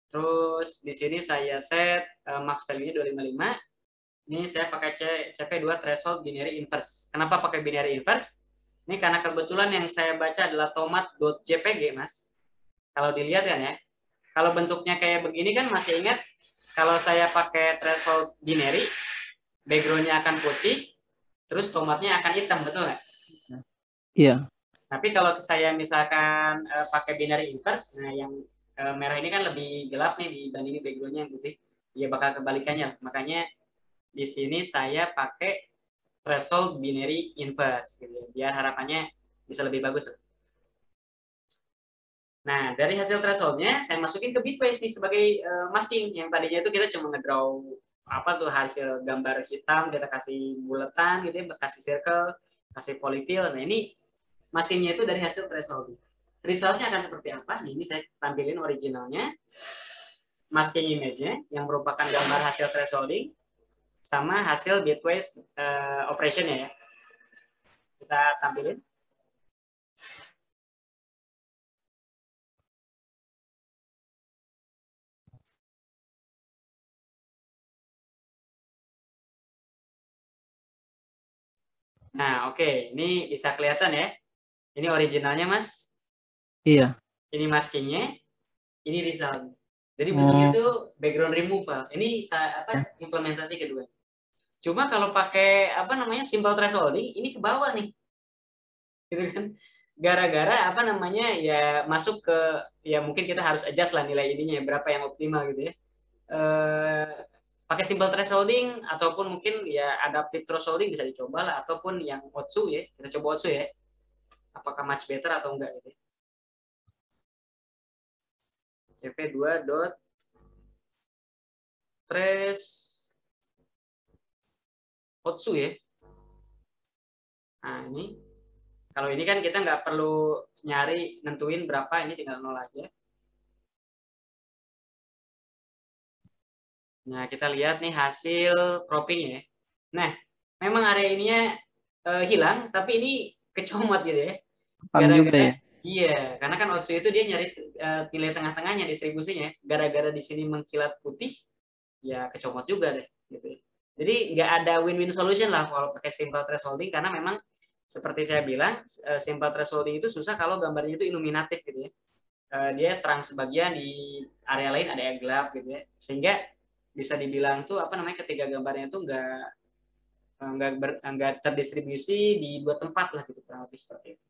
Speaker 1: Terus di sini saya set max value-nya 255. Ini saya pakai CP2 threshold binary inverse. Kenapa pakai binary inverse? Ini karena kebetulan yang saya baca adalah tomat.jpg, Mas. Kalau dilihat kan ya. Kalau bentuknya kayak begini kan masih ingat kalau saya pakai threshold binary, background-nya akan putih, terus tomatnya akan hitam, betul nggak?
Speaker 2: Iya.
Speaker 1: Tapi kalau saya misalkan pakai binary inverse, nah yang merah ini kan lebih gelap nih dibandingin backgroundnya yang putih, ya bakal kebalikannya. Makanya di sini saya pakai threshold binary inverse, gitu, biar harapannya bisa lebih bagus. Nah dari hasil thresholdnya saya masukin ke bitwise nih sebagai masking. Yang tadinya itu kita cuma ngedraw apa tuh hasil gambar hitam, kita kasih buletan gitu ya, kasih circle, kasih polyfill. Nah ini maskingnya itu dari hasil thresholding. Resultnya akan seperti apa? Ini saya tampilin originalnya, masking image-nya yang merupakan gambar hasil thresholding sama hasil bitwise operation-nya ya. Kita tampilin. Nah, oke. Ini bisa kelihatan ya. Ini originalnya, Mas.
Speaker 2: Iya.
Speaker 1: Ini maskingnya. Ini result. Jadi bentuknya itu background removal. Ini implementasi kedua. Cuma kalau pakai apa namanya simple thresholding, ini ke bawah nih. Gitu kan. Gara-gara apa namanya ya masuk ke ya mungkin kita harus adjust lah nilai ininya berapa yang optimal gitu ya. Pakai simple thresholding ataupun mungkin ya adaptive thresholding bisa dicoba lah ataupun yang Otsu ya, kita coba Otsu ya, apakah much better atau enggak gitu. cp2 dot trace Otsu ya. Nah ini kalau ini kan kita nggak perlu nyari nentuin berapa, ini tinggal 0 aja. Nah, kita lihat nih hasil cropping ya. Nah, memang area ininya hilang, tapi ini kecomot gitu ya.
Speaker 2: Gampang juga
Speaker 1: Gara-gara
Speaker 2: ya.
Speaker 1: iya, karena kan Otsu itu dia nyari nilai tengah-tengahnya distribusinya. Gara-gara di sini mengkilat putih, ya kecomot juga deh gitu ya. Jadi nggak ada win-win solution lah kalau pakai simple thresholding, karena memang seperti saya bilang simple thresholding itu susah kalau gambarnya itu iluminatif gitu ya. Dia terang sebagian, di area lain ada yang gelap gitu ya, sehingga bisa dibilang tuh apa namanya, ketiga gambarnya tuh nggak terdistribusi di dua tempat lah gitu, kurang lebih seperti itu.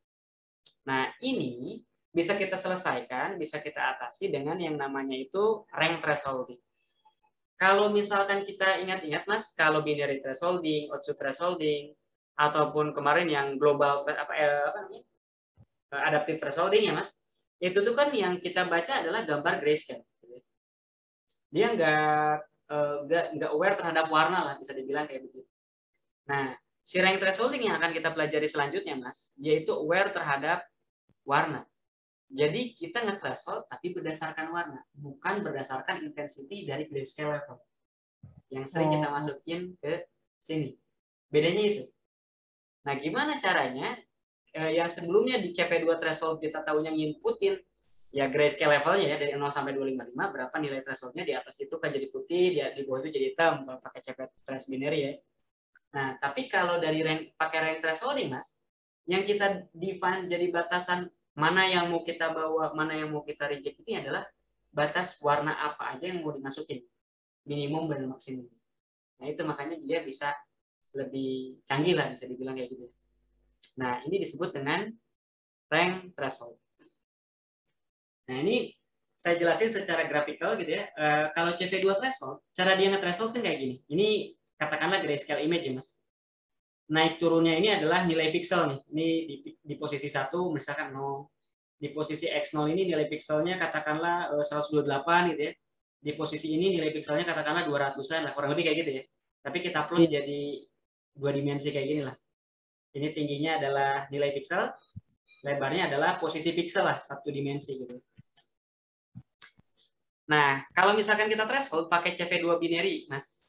Speaker 1: Nah ini bisa kita selesaikan, bisa kita atasi dengan yang namanya itu rank thresholding. Kalau misalkan kita ingat-ingat Mas, kalau binary thresholding, Otsu thresholding, ataupun kemarin yang global apa namanya, adaptive thresholding ya Mas, itu tuh kan yang kita baca adalah gambar grayscale. Dia nggak aware terhadap warna lah, bisa dibilang kayak begitu. Nah, si rank thresholding yang akan kita pelajari selanjutnya Mas, yaitu aware terhadap warna. Jadi kita nge-threshold tapi berdasarkan warna, bukan berdasarkan intensity dari grayscale level yang sering kita masukin ke sini. Bedanya itu. Nah, gimana caranya? Yang sebelumnya di CP2 threshold kita tahunya nginputin ya grayscale levelnya ya dari 0 sampai 255, berapa nilai thresholdnya, di atas itu kan jadi putih, di bawah itu jadi hitam kalau pakai CP threshold binary ya. Nah, tapi kalau dari pakai rank thresholding Mas, yang kita define jadi batasan mana yang mau kita bawa, mana yang mau kita reject, ini adalah batas warna apa aja yang mau dimasukin, minimum dan maksimum. Nah itu makanya dia bisa lebih canggih lah, bisa dibilang kayak gitu. Nah ini disebut dengan rank threshold. Nah ini saya jelasin secara grafikal gitu ya. Kalau CV2 threshold, cara dia nge-threshold kan kayak gini. Ini katakanlah grayscale image ya Mas. Naik turunnya ini adalah nilai pixel nih. Ini di posisi 1 misalkan 0. Di posisi X0 ini nilai pixelnya katakanlah 128 gitu ya. Di posisi ini nilai pixelnya katakanlah 200-an lah, kurang lebih kayak gitu ya. Tapi kita plot jadi 2 dimensi kayak gini lah. Ini tingginya adalah nilai pixel, lebarnya adalah posisi pixel lah, 1 dimensi gitu. Nah, kalau misalkan kita threshold pakai CP2 binary, Mas.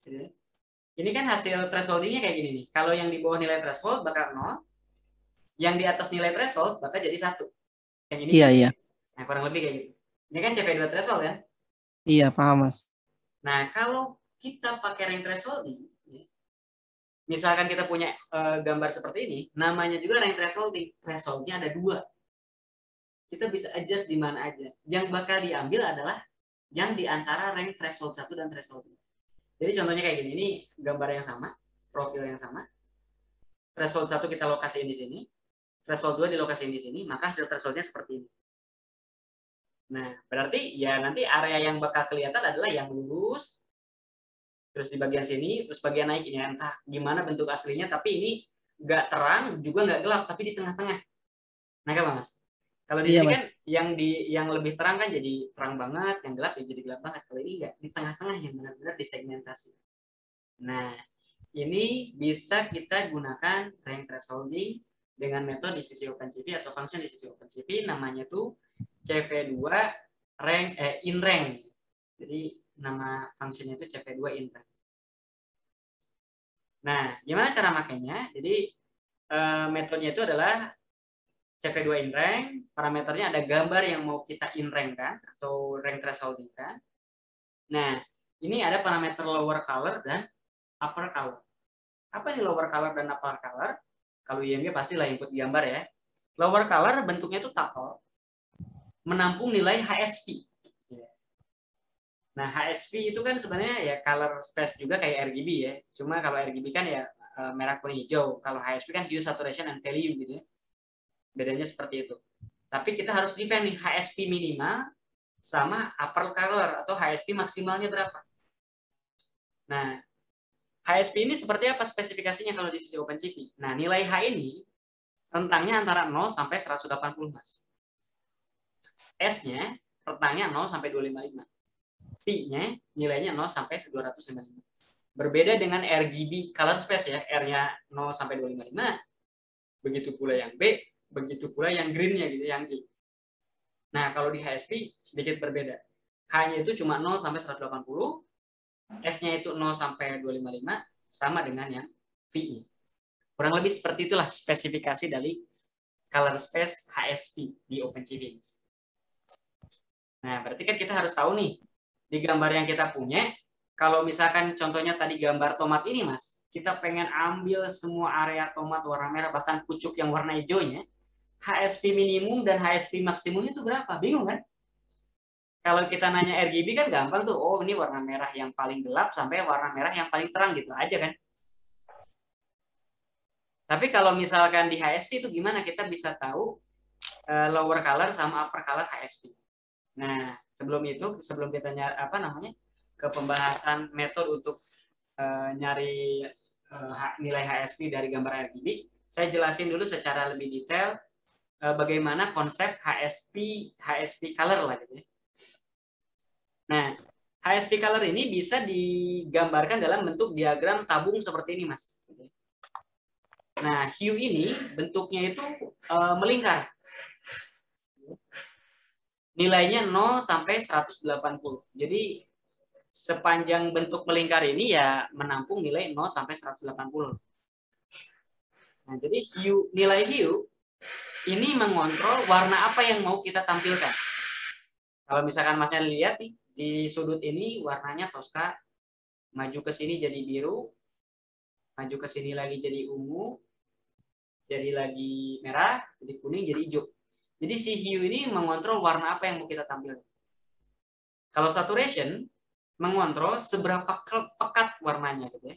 Speaker 1: Ini kan hasil thresholdingnya kayak gini nih. Kalau yang di bawah nilai threshold bakal 0, yang di atas nilai threshold bakal jadi 1. Yang ini.
Speaker 2: Iya, iya.
Speaker 1: Nah, kurang lebih kayak gitu. Ini kan CP2 threshold kan?
Speaker 2: Iya, paham Mas.
Speaker 1: Nah, kalau kita pakai rank thresholding, misalkan kita punya gambar seperti ini, namanya juga rank thresholding. Thresholdnya ada 2. Kita bisa adjust di mana aja. Yang bakal diambil adalah yang di antara rank threshold 1 dan threshold 2. Jadi contohnya kayak gini, ini gambar yang sama, profil yang sama. Threshold 1 kita lokasiin di sini, threshold 2 dilokasiin di sini, maka hasil thresholdnya seperti ini. Nah, berarti ya nanti area yang bakal kelihatan adalah yang lurus, terus di bagian sini, terus bagian naik ini, entah gimana bentuk aslinya, tapi ini nggak terang, juga nggak gelap, tapi di tengah-tengah. Nah, kan Mas? Kalau di
Speaker 2: Iya,
Speaker 1: sini kan
Speaker 2: Mas.
Speaker 1: yang lebih terang kan jadi terang banget, yang gelap ya jadi gelap banget. Kalau ini nggak, di tengah-tengah yang benar-benar disegmentasi. Nah, ini bisa kita gunakan rank thresholding dengan metode di sisi OpenCV atau function di sisi OpenCV, namanya tuh CV2 rank in rank. Jadi nama fungsinya itu CV2 in rank. Nah, gimana cara makainya? Jadi metodenya itu adalah CV2 in rank, parameternya ada gambar yang mau kita in rank kan, atau rank thresholding kan. Nah, ini ada parameter lower color dan upper color. Apa nih lower color dan upper color? Kalau IMG pastilah input gambar ya. Lower color bentuknya itu tuple, menampung nilai HSP. Nah, HSP itu kan sebenarnya ya color space juga kayak RGB ya. Cuma kalau RGB kan ya merah, kuning, hijau. Kalau HSP kan hue, saturation, and value gitu ya. Bedanya seperti itu. Tapi kita harus define nih HSP minimal sama upper color atau HSP maksimalnya berapa. Nah, HSP ini seperti apa spesifikasinya kalau di sisi OpenCV? Nah, nilai H ini rentangnya antara 0 sampai 180, Mas. S-nya rentangnya 0 sampai 255. V-nya nilainya 0 sampai 255. Berbeda dengan RGB color space ya, R-nya 0 sampai 255. Begitu pula yang B, begitu pula yang green-nya gitu, yang I. Nah, kalau di HSP sedikit berbeda. H-nya itu cuma 0 sampai 180, S-nya itu 0 sampai 255, sama dengan yang V-nya. Kurang lebih seperti itulah spesifikasi dari color space HSP di OpenCV. Nah, berarti kan kita harus tahu nih, di gambar yang kita punya, kalau misalkan contohnya tadi gambar tomat ini, Mas, kita pengen ambil semua area tomat warna merah, bahkan pucuk yang warna hijaunya, HSP minimum dan HSP maksimum itu berapa? Bingung kan? Kalau kita nanya RGB kan gampang tuh, oh ini warna merah yang paling gelap sampai warna merah yang paling terang gitu aja kan. Tapi kalau misalkan di HSP itu gimana? Kita bisa tahu lower color sama upper color HSP. Nah, sebelum kita ke pembahasan metode untuk nyari nilai HSP dari gambar RGB, saya jelasin dulu secara lebih detail bagaimana konsep HSP color lah gitu ya. Nah, HSP color ini bisa digambarkan dalam bentuk diagram tabung seperti ini, Mas. Nah, hue ini bentuknya itu melingkar. Nilainya 0 sampai 180. Jadi sepanjang bentuk melingkar ini ya menampung nilai 0 sampai 180. Nah, jadi nilai hue ini mengontrol warna apa yang mau kita tampilkan. Kalau misalkan Masnya lihat nih, di sudut ini warnanya Tosca, maju ke sini jadi biru, maju ke sini lagi jadi ungu, jadi lagi merah, jadi kuning, jadi hijau. Jadi si hue ini mengontrol warna apa yang mau kita tampilkan. Kalau saturation mengontrol seberapa pekat warnanya gitu ya.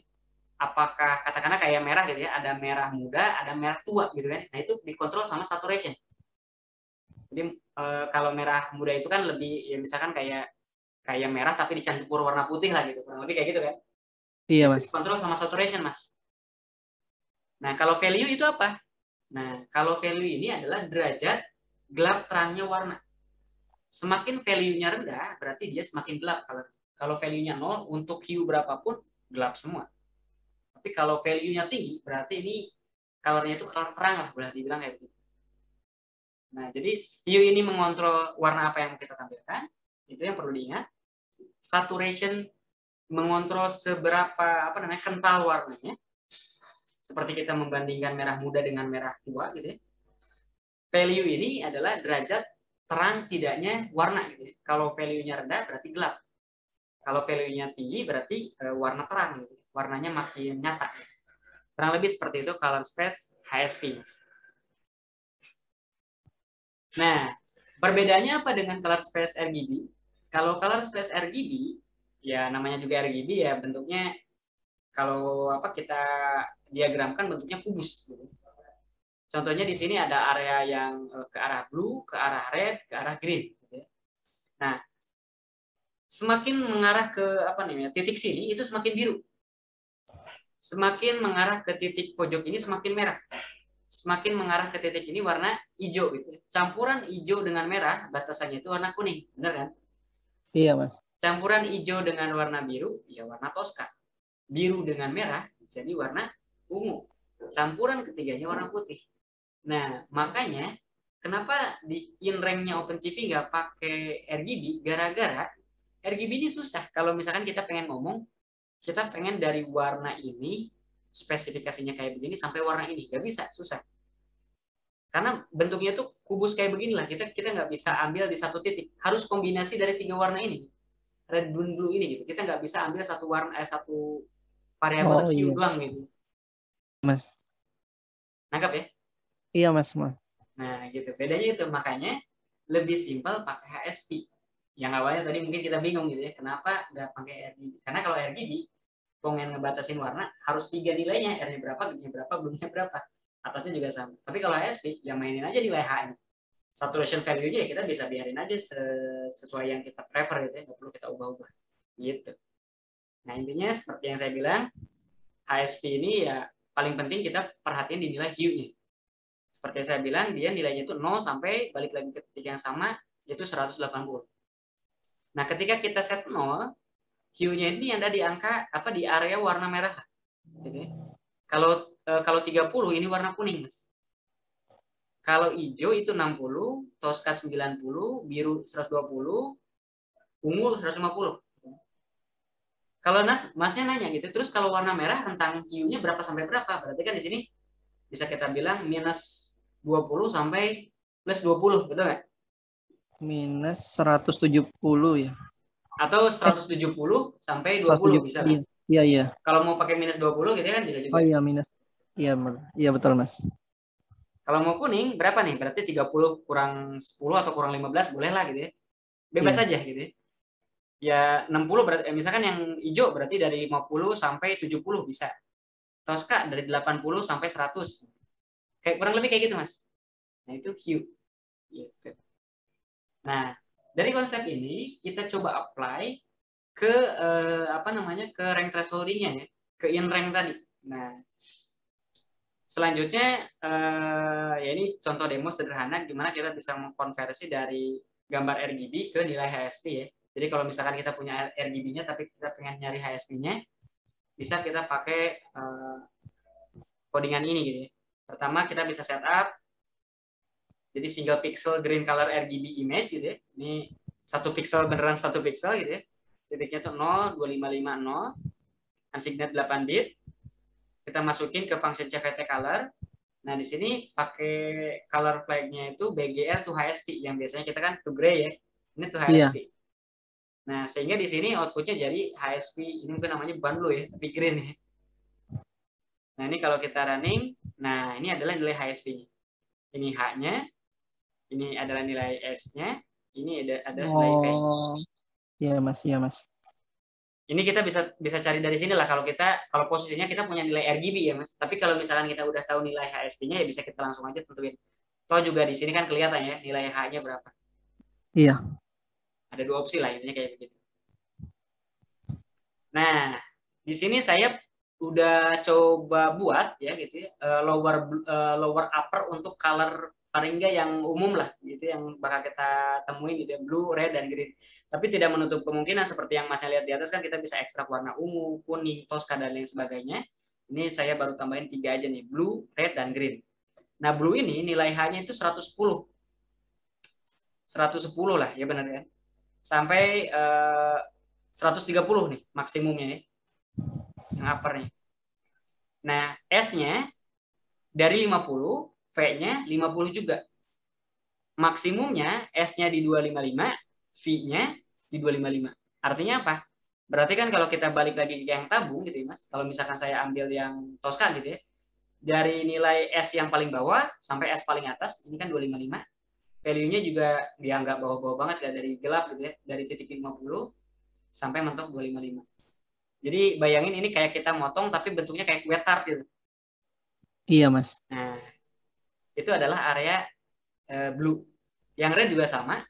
Speaker 1: Apakah katakanlah kayak merah gitu ya, ada merah muda, ada merah tua gitu kan. Nah, itu dikontrol sama saturation. Jadi kalau merah muda itu kan lebih ya misalkan kayak merah tapi dicampur warna putih lah gitu. Kurang lebih kayak gitu kan.
Speaker 2: Iya, Mas.
Speaker 1: Dikontrol sama saturation, Mas. Nah, kalau value itu apa? Nah, kalau value ini adalah derajat gelap terangnya warna. Semakin value-nya rendah, berarti dia semakin gelap. Kalau value-nya 0, untuk hue berapapun, gelap semua. Tapi kalau value-nya tinggi, berarti ini color-nya itu color terang lah, boleh dibilang kayak begitu. Nah, jadi hue ini mengontrol warna apa yang kita tampilkan. Itu yang perlu diingat. Saturation mengontrol seberapa kental warnanya. Seperti kita membandingkan merah muda dengan merah tua gitu ya. Value ini adalah derajat terang tidaknya warna gitu ya. Kalau value-nya rendah berarti gelap. Kalau value-nya tinggi berarti warna terang gitu. Warnanya makin nyata. Kurang lebih seperti itu color space HSP. Nah, perbedaannya apa dengan color space RGB? Kalau color space RGB, ya namanya juga RGB ya bentuknya kalau kita diagramkan bentuknya kubus. Gitu. Contohnya di sini ada area yang ke arah blue, ke arah red, ke arah green. Gitu. Nah, semakin mengarah ke titik sini itu semakin biru. Semakin mengarah ke titik pojok ini semakin merah. Semakin mengarah ke titik ini warna hijau gitu. Campuran hijau dengan merah batasannya itu warna kuning, benar kan?
Speaker 2: Iya, Mas.
Speaker 1: Campuran hijau dengan warna biru ya warna Tosca. Biru dengan merah jadi warna ungu. Campuran ketiganya warna putih. Nah, makanya kenapa di in-rank-nya OpenCV nggak pakai RGB? Gara-gara RGB ini susah. Kalau misalkan kita pengen ngomong, kita pengen dari warna ini spesifikasinya kayak begini sampai warna ini, nggak bisa, susah. Karena bentuknya tuh kubus kayak beginilah, kita nggak bisa ambil di satu titik, harus kombinasi dari 3 warna ini, red, blue ini gitu. Kita nggak bisa ambil satu warna satu variabel hue doang gitu.
Speaker 2: Mas.
Speaker 1: Nangkap ya?
Speaker 2: Iya, Mas.
Speaker 1: Nah gitu, bedanya itu makanya lebih simpel pakai HSP. Yang awalnya tadi mungkin kita bingung gitu ya, kenapa nggak pakai RGB? Karena kalau RGB pengen ngebatasin warna harus 3 nilainya, R-nya berapa, G-nya berapa, blue-nya berapa, atasnya juga sama. Tapi kalau HSP ya mainin aja nilai H-nya. Saturation value-nya ya kita bisa biarin aja sesuai yang kita prefer gitu ya, nggak perlu kita ubah-ubah gitu. Nah intinya seperti yang saya bilang, HSP ini ya paling penting kita perhatiin di nilai hue-nya. Seperti yang saya bilang, dia nilainya itu 0 sampai balik lagi ke titik yang sama, yaitu 180. Nah ketika kita set 0, hue-nya ini yang ada di angka di area warna merah. Gitu ya. Kalau 30 ini warna kuning, Mas. Kalau hijau itu 60, Tosca 90, biru 120, ungu 150. Kalau Masnya nanya gitu, terus kalau warna merah rentang hue-nya berapa sampai berapa? Berarti kan di sini bisa kita bilang minus 20 sampai plus 20, betul nggak?
Speaker 2: Minus 170 ya.
Speaker 1: Atau 170 sampai 20 bisa kan?
Speaker 2: Iya, iya.
Speaker 1: Kalau mau pakai minus 20 gitu kan bisa juga.
Speaker 2: Oh iya, minus. Iya, iya betul, Mas.
Speaker 1: Kalau mau kuning berapa nih? Berarti 30 kurang 10 atau kurang 15 boleh lah gitu ya. Bebas
Speaker 2: Iya.
Speaker 1: aja gitu ya. Ya 60 berarti misalkan yang hijau berarti dari 50 sampai 70 bisa. Tosca dari 80 sampai 100. Kayak kurang lebih kayak gitu, Mas. Nah, itu Q. Gitu. Nah, dari konsep ini kita coba apply ke apa namanya? Ke rank thresholding-nya ya, ke in rank tadi. Nah, selanjutnya ya ini contoh demo sederhana gimana kita bisa mengkonversi dari gambar RGB ke nilai HSP ya. Jadi kalau misalkan kita punya RGB-nya tapi kita pengen nyari HSP-nya, bisa kita pakai codingan ini gitu ya. Pertama kita bisa setup jadi single pixel green color RGB image gitu ya. Ini satu pixel beneran satu pixel gitu ya. Titiknya tuh 0, 2550, unsigned 8 bit. Kita masukin ke function CVT color. Nah, di sini pakai color flag-nya itu BGR to HSP yang biasanya kita kan to gray ya. Ini to HSP.
Speaker 2: Iya.
Speaker 1: Nah, sehingga di sini outputnya jadi HSP, ini mungkin namanya bukan blue ya, tapi green ya. Nah, ini kalau kita running, nah ini adalah nilai HSP-nya. Ini H-nya, ini adalah nilai S-nya, ini ada nilai V-nya.
Speaker 2: Oh, iya Mas, iya Mas.
Speaker 1: Ini kita bisa cari dari sini lah kalau posisinya kita punya nilai RGB ya Mas. Tapi kalau misalkan kita udah tahu nilai HSP-nya ya bisa kita langsung aja tentuin. Toh juga di sini kan kelihatan ya nilai H-nya berapa.
Speaker 2: Iya.
Speaker 1: Ada dua opsi lah intinya kayak begitu. Nah, di sini saya udah coba buat ya gitu ya lower upper untuk color paling enggak yang umum lah gitu yang bakal kita temuin gitu ya, blue, red dan green. Tapi tidak menutup kemungkinan seperti yang Masnya lihat di atas kan kita bisa ekstrak warna ungu, kuning, toska dan lain sebagainya. Ini saya baru tambahin 3 aja nih, blue, red dan green. Nah, blue ini nilai H-nya itu 110. 110 lah ya benar ya. Sampai 130 nih maksimumnya ya. Yang uppernya. Nah, S-nya dari 50, V-nya 50 juga. Maksimumnya S-nya di 255, V-nya di 255. Artinya apa? Berarti kan kalau kita balik lagi ke yang tabung gitu ya Mas, kalau misalkan saya ambil yang Tosca gitu ya, dari nilai S yang paling bawah sampai S paling atas, ini kan 255, value-nya juga dia nggak bawah-bawah banget ya, dari gelap gitu ya, dari titik 50 sampai mentok 255. Jadi bayangin ini kayak kita motong tapi bentuknya kayak kue tart gitu.
Speaker 2: Iya Mas.
Speaker 1: Nah, itu adalah area blue. Yang red juga sama,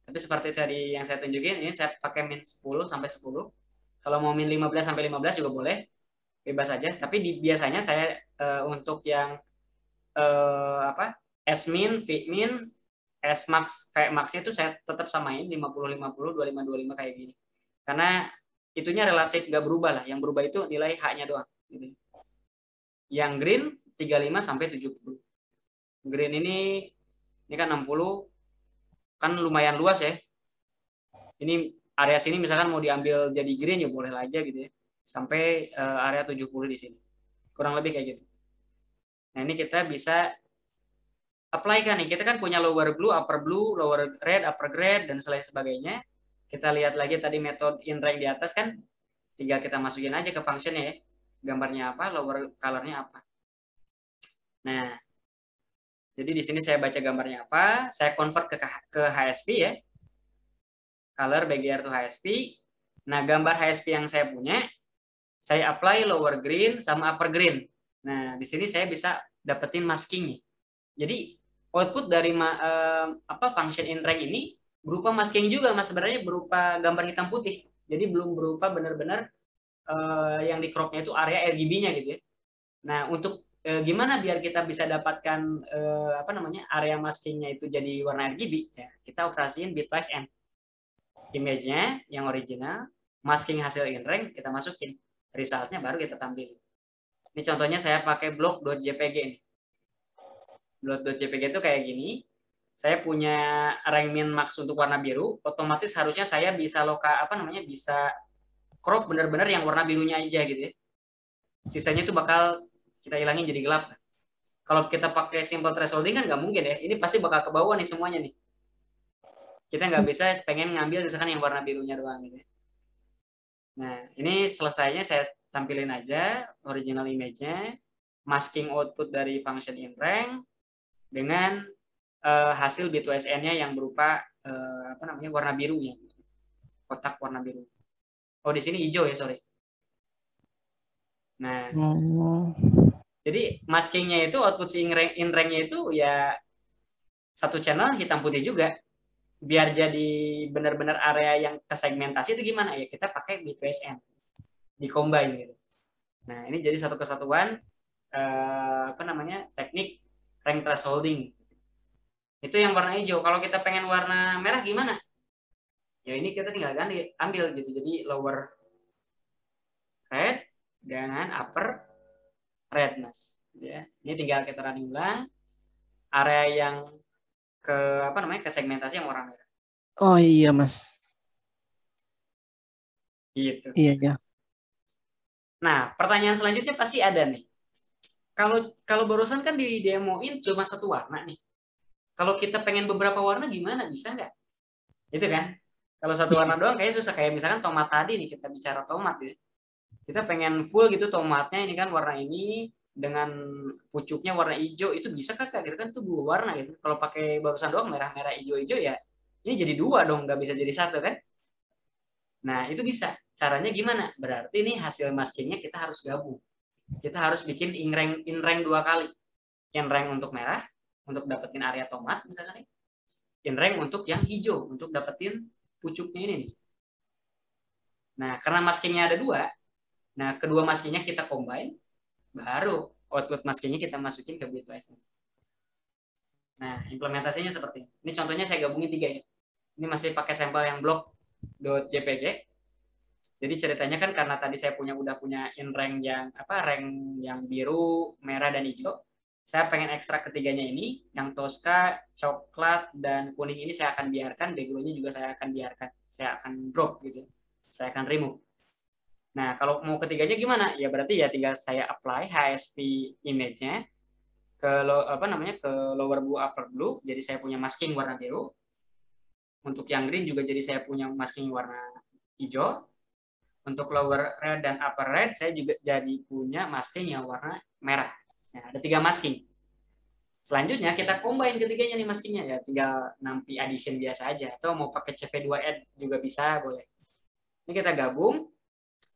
Speaker 1: tapi seperti tadi yang saya tunjukin, ini saya pakai min 10 sampai 10. Kalau mau min 15 sampai 15 juga boleh, bebas aja. Tapi biasanya saya untuk yang apa S min, V min, S max, V max itu saya tetap samain 50 50, 25 25 kayak gini. Karena itunya relatif nggak berubah lah. Yang berubah itu nilai H-nya doang. Gitu. Yang green 35 sampai 70. Green ini kan 60, kan lumayan luas ya. Ini area sini misalkan mau diambil jadi green ya boleh aja gitu ya. Sampai area 70 di sini. Kurang lebih kayak gitu. Nah, ini kita bisa apply kan nih. Kita kan punya lower blue, lower red, upper red dan selain sebagainya. Kita lihat lagi tadi metode in rank di atas kan tinggal kita masukin aja ke functionnya ya. Gambarnya apa, lower colornya apa. Nah, jadi di sini saya baca gambarnya apa, saya convert ke HSP ya. Color BGR to HSP. Nah, gambar HSP yang saya punya, saya apply lower green sama upper green. Nah, di sini saya bisa dapetin masking nih. Jadi output dari function in rank ini berupa masking juga Mas, sebenarnya berupa gambar hitam putih. Jadi belum berupa benar-benar yang di cropnya itu area RGB-nya gitu ya. Nah, untuk gimana biar kita bisa dapatkan area maskingnya itu jadi warna RGB ya, kita operasiin bitwise and image-nya yang original, masking hasil in rank kita masukin, resultnya baru kita tampilin. Ini contohnya saya pakai block.jpg ini. Block.jpg itu kayak gini. Saya punya rank min max untuk warna biru, otomatis harusnya saya bisa bisa crop benar-benar yang warna birunya aja gitu ya. Sisanya itu bakal kita hilangin jadi gelap. Kalau kita pakai simple thresholding kan nggak mungkin ya. Ini pasti bakal ke bawah nih semuanya nih. Kita nggak bisa pengen ngambil misalkan yang warna birunya doang gitu. Nah, ini selesainya saya tampilin aja original image-nya, masking output dari function inRank dengan hasil B2SN-nya yang berupa apa namanya warna birunya, kotak warna biru. Oh, di sini hijau ya, sorry. Nah, jadi maskingnya itu output si inRank-nya itu ya satu channel hitam putih juga. Biar jadi benar-benar area yang kesegmentasi itu gimana ya? Kita pakai B2SN, di-combine gitu. Nah, ini jadi satu kesatuan apa namanya? Teknik rank thresholding. Itu yang warna hijau. Kalau kita pengen warna merah gimana? Ya ini kita tinggal ganti, ambil gitu. Jadi lower red dengan upper red, Mas. Ya. Ini tinggal kita running ulang. Area yang ke apa namanya? Ke segmentasi yang warna merah.
Speaker 2: Oh iya, Mas.
Speaker 1: Gitu.
Speaker 2: Iya, ya.
Speaker 1: Nah, pertanyaan selanjutnya pasti ada nih. Kalau barusan kan di demoin cuma satu warna nih. Kalau kita pengen beberapa warna gimana? Bisa nggak? Itu kan? Kalau satu warna doang kayaknya susah. Kayak misalkan tomat tadi nih, kita bicara tomat gitu. Kita pengen full gitu tomatnya ini kan warna ini dengan pucuknya warna hijau, itu bisa kakak? Gitu kan itu dua warna gitu. Kalau pakai barusan doang merah-merah hijau-hijau ya ini jadi dua dong, nggak bisa jadi satu kan? Nah itu bisa. Caranya gimana? Berarti ini hasil maskingnya kita harus gabung. Kita harus bikin inrank dua kali. Inrank untuk merah, untuk dapetin area tomat misalnya nih. Inrank untuk yang hijau, untuk dapetin pucuknya ini nih. Nah, karena maskingnya ada dua, nah kedua maskingnya kita combine, baru output maskingnya kita masukin ke B2SN. Nah, implementasinya seperti ini. Ini contohnya saya gabungin tiga ya. Ini masih pakai sampel yang block.jpg. Jadi ceritanya kan karena tadi saya udah punya inrank yang rank yang biru, merah dan hijau. Saya pengen ekstrak ketiganya ini, yang Tosca, coklat dan kuning ini saya akan biarkan, background-nya juga saya akan biarkan. Saya akan drop gitu. Saya akan remove. Nah, kalau mau ketiganya gimana? Ya berarti ya tinggal saya apply HSP image-nya ke ke lower blue upper blue. Jadi saya punya masking warna biru. Untuk yang green juga jadi saya punya masking warna hijau. Untuk lower red dan upper red saya juga jadi punya masking yang warna merah. Nah, ada tiga masking. Selanjutnya kita combine ketiganya nih maskingnya ya, tinggal nampi addition biasa aja atau mau pakai CV2 add juga bisa, boleh. Ini kita gabung.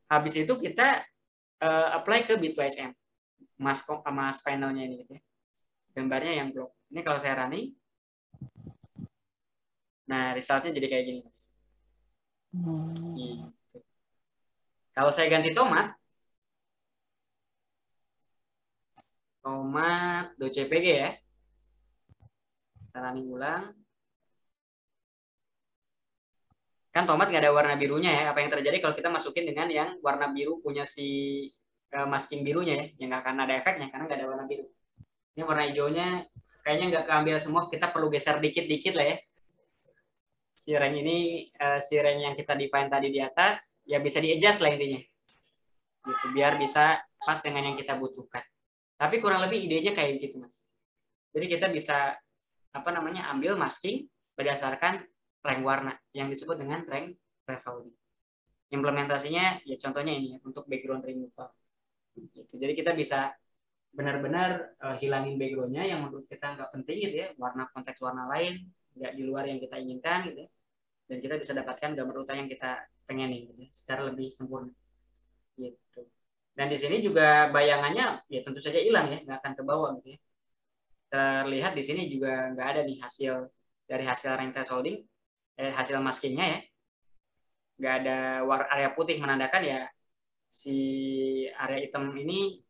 Speaker 1: Habis itu kita apply ke B2SM. Mask finalnya ini gitu ya. Gambarnya yang block. Ini kalau saya running. Nah, resultnya jadi kayak gini, Mas. Gitu. Kalau saya ganti tomat.jpg ya. Kita running ulang. Kan tomat nggak ada warna birunya ya. Apa yang terjadi kalau kita masukin dengan yang warna biru punya si masking birunya ya. Yang nggak akan ada efeknya karena nggak ada warna biru. Ini warna hijaunya kayaknya nggak keambil semua. Kita perlu geser dikit-dikit lah ya. Si rank ini, si rank yang kita define tadi di atas, ya bisa di-adjust lah intinya. Gitu, biar bisa pas dengan yang kita butuhkan. Tapi kurang lebih idenya kayak gitu, Mas. Jadi kita bisa ambil masking berdasarkan rank warna yang disebut dengan rank thresholding. Implementasinya ya contohnya ini ya, untuk background removal. Gitu. Jadi kita bisa benar-benar hilangin backgroundnya yang menurut kita nggak penting gitu ya, warna konteks warna lain nggak di luar yang kita inginkan gitu ya. Dan kita bisa dapatkan gambar utuh yang kita pengenin gitu ya, secara lebih sempurna gitu. Dan di sini juga bayangannya ya tentu saja hilang ya, nggak akan ke bawah gitu ya. Terlihat di sini juga nggak ada nih hasil rank thresholding, hasil maskingnya ya, nggak ada area putih menandakan ya si area hitam ini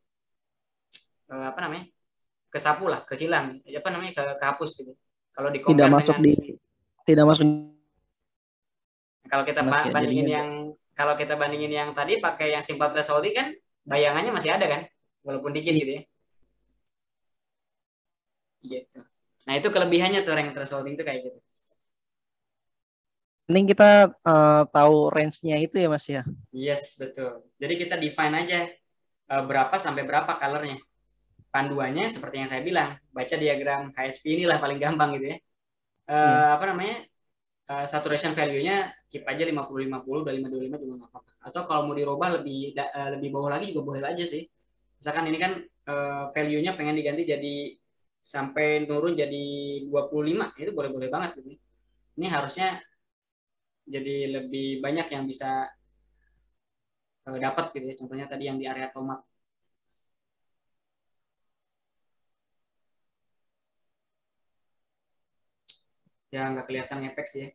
Speaker 1: kesapu lah, kehilang, kehapus gitu. Kalau di
Speaker 2: Tidak masuk
Speaker 1: kalau kita
Speaker 2: Mas ya,
Speaker 1: bandingin
Speaker 2: jadinya
Speaker 1: yang kalau kita bandingin yang tadi pakai yang simple thresholding kan bayangannya masih ada kan, walaupun dikit gitu ya. Gitu. Nah itu kelebihannya tuh rank thresholding itu kayak gitu.
Speaker 2: penting kita tahu range-nya itu ya, Mas ya.
Speaker 1: Yes, betul. Jadi kita define aja berapa sampai berapa colornya. panduannya seperti yang saya bilang, baca diagram HSV inilah paling gampang gitu ya.
Speaker 2: Iya.
Speaker 1: Apa namanya, saturation value-nya keep aja 50-50, 25-25 juga nggak apa-apa. Atau kalau mau dirubah lebih bawah lagi juga boleh aja sih. Misalkan ini kan value-nya pengen diganti jadi sampai turun jadi 25, itu boleh-boleh banget gitu. Ini harusnya jadi lebih banyak yang bisa dapat gitu ya. Contohnya tadi yang di area tomat. Ya nggak kelihatan efek sih ya.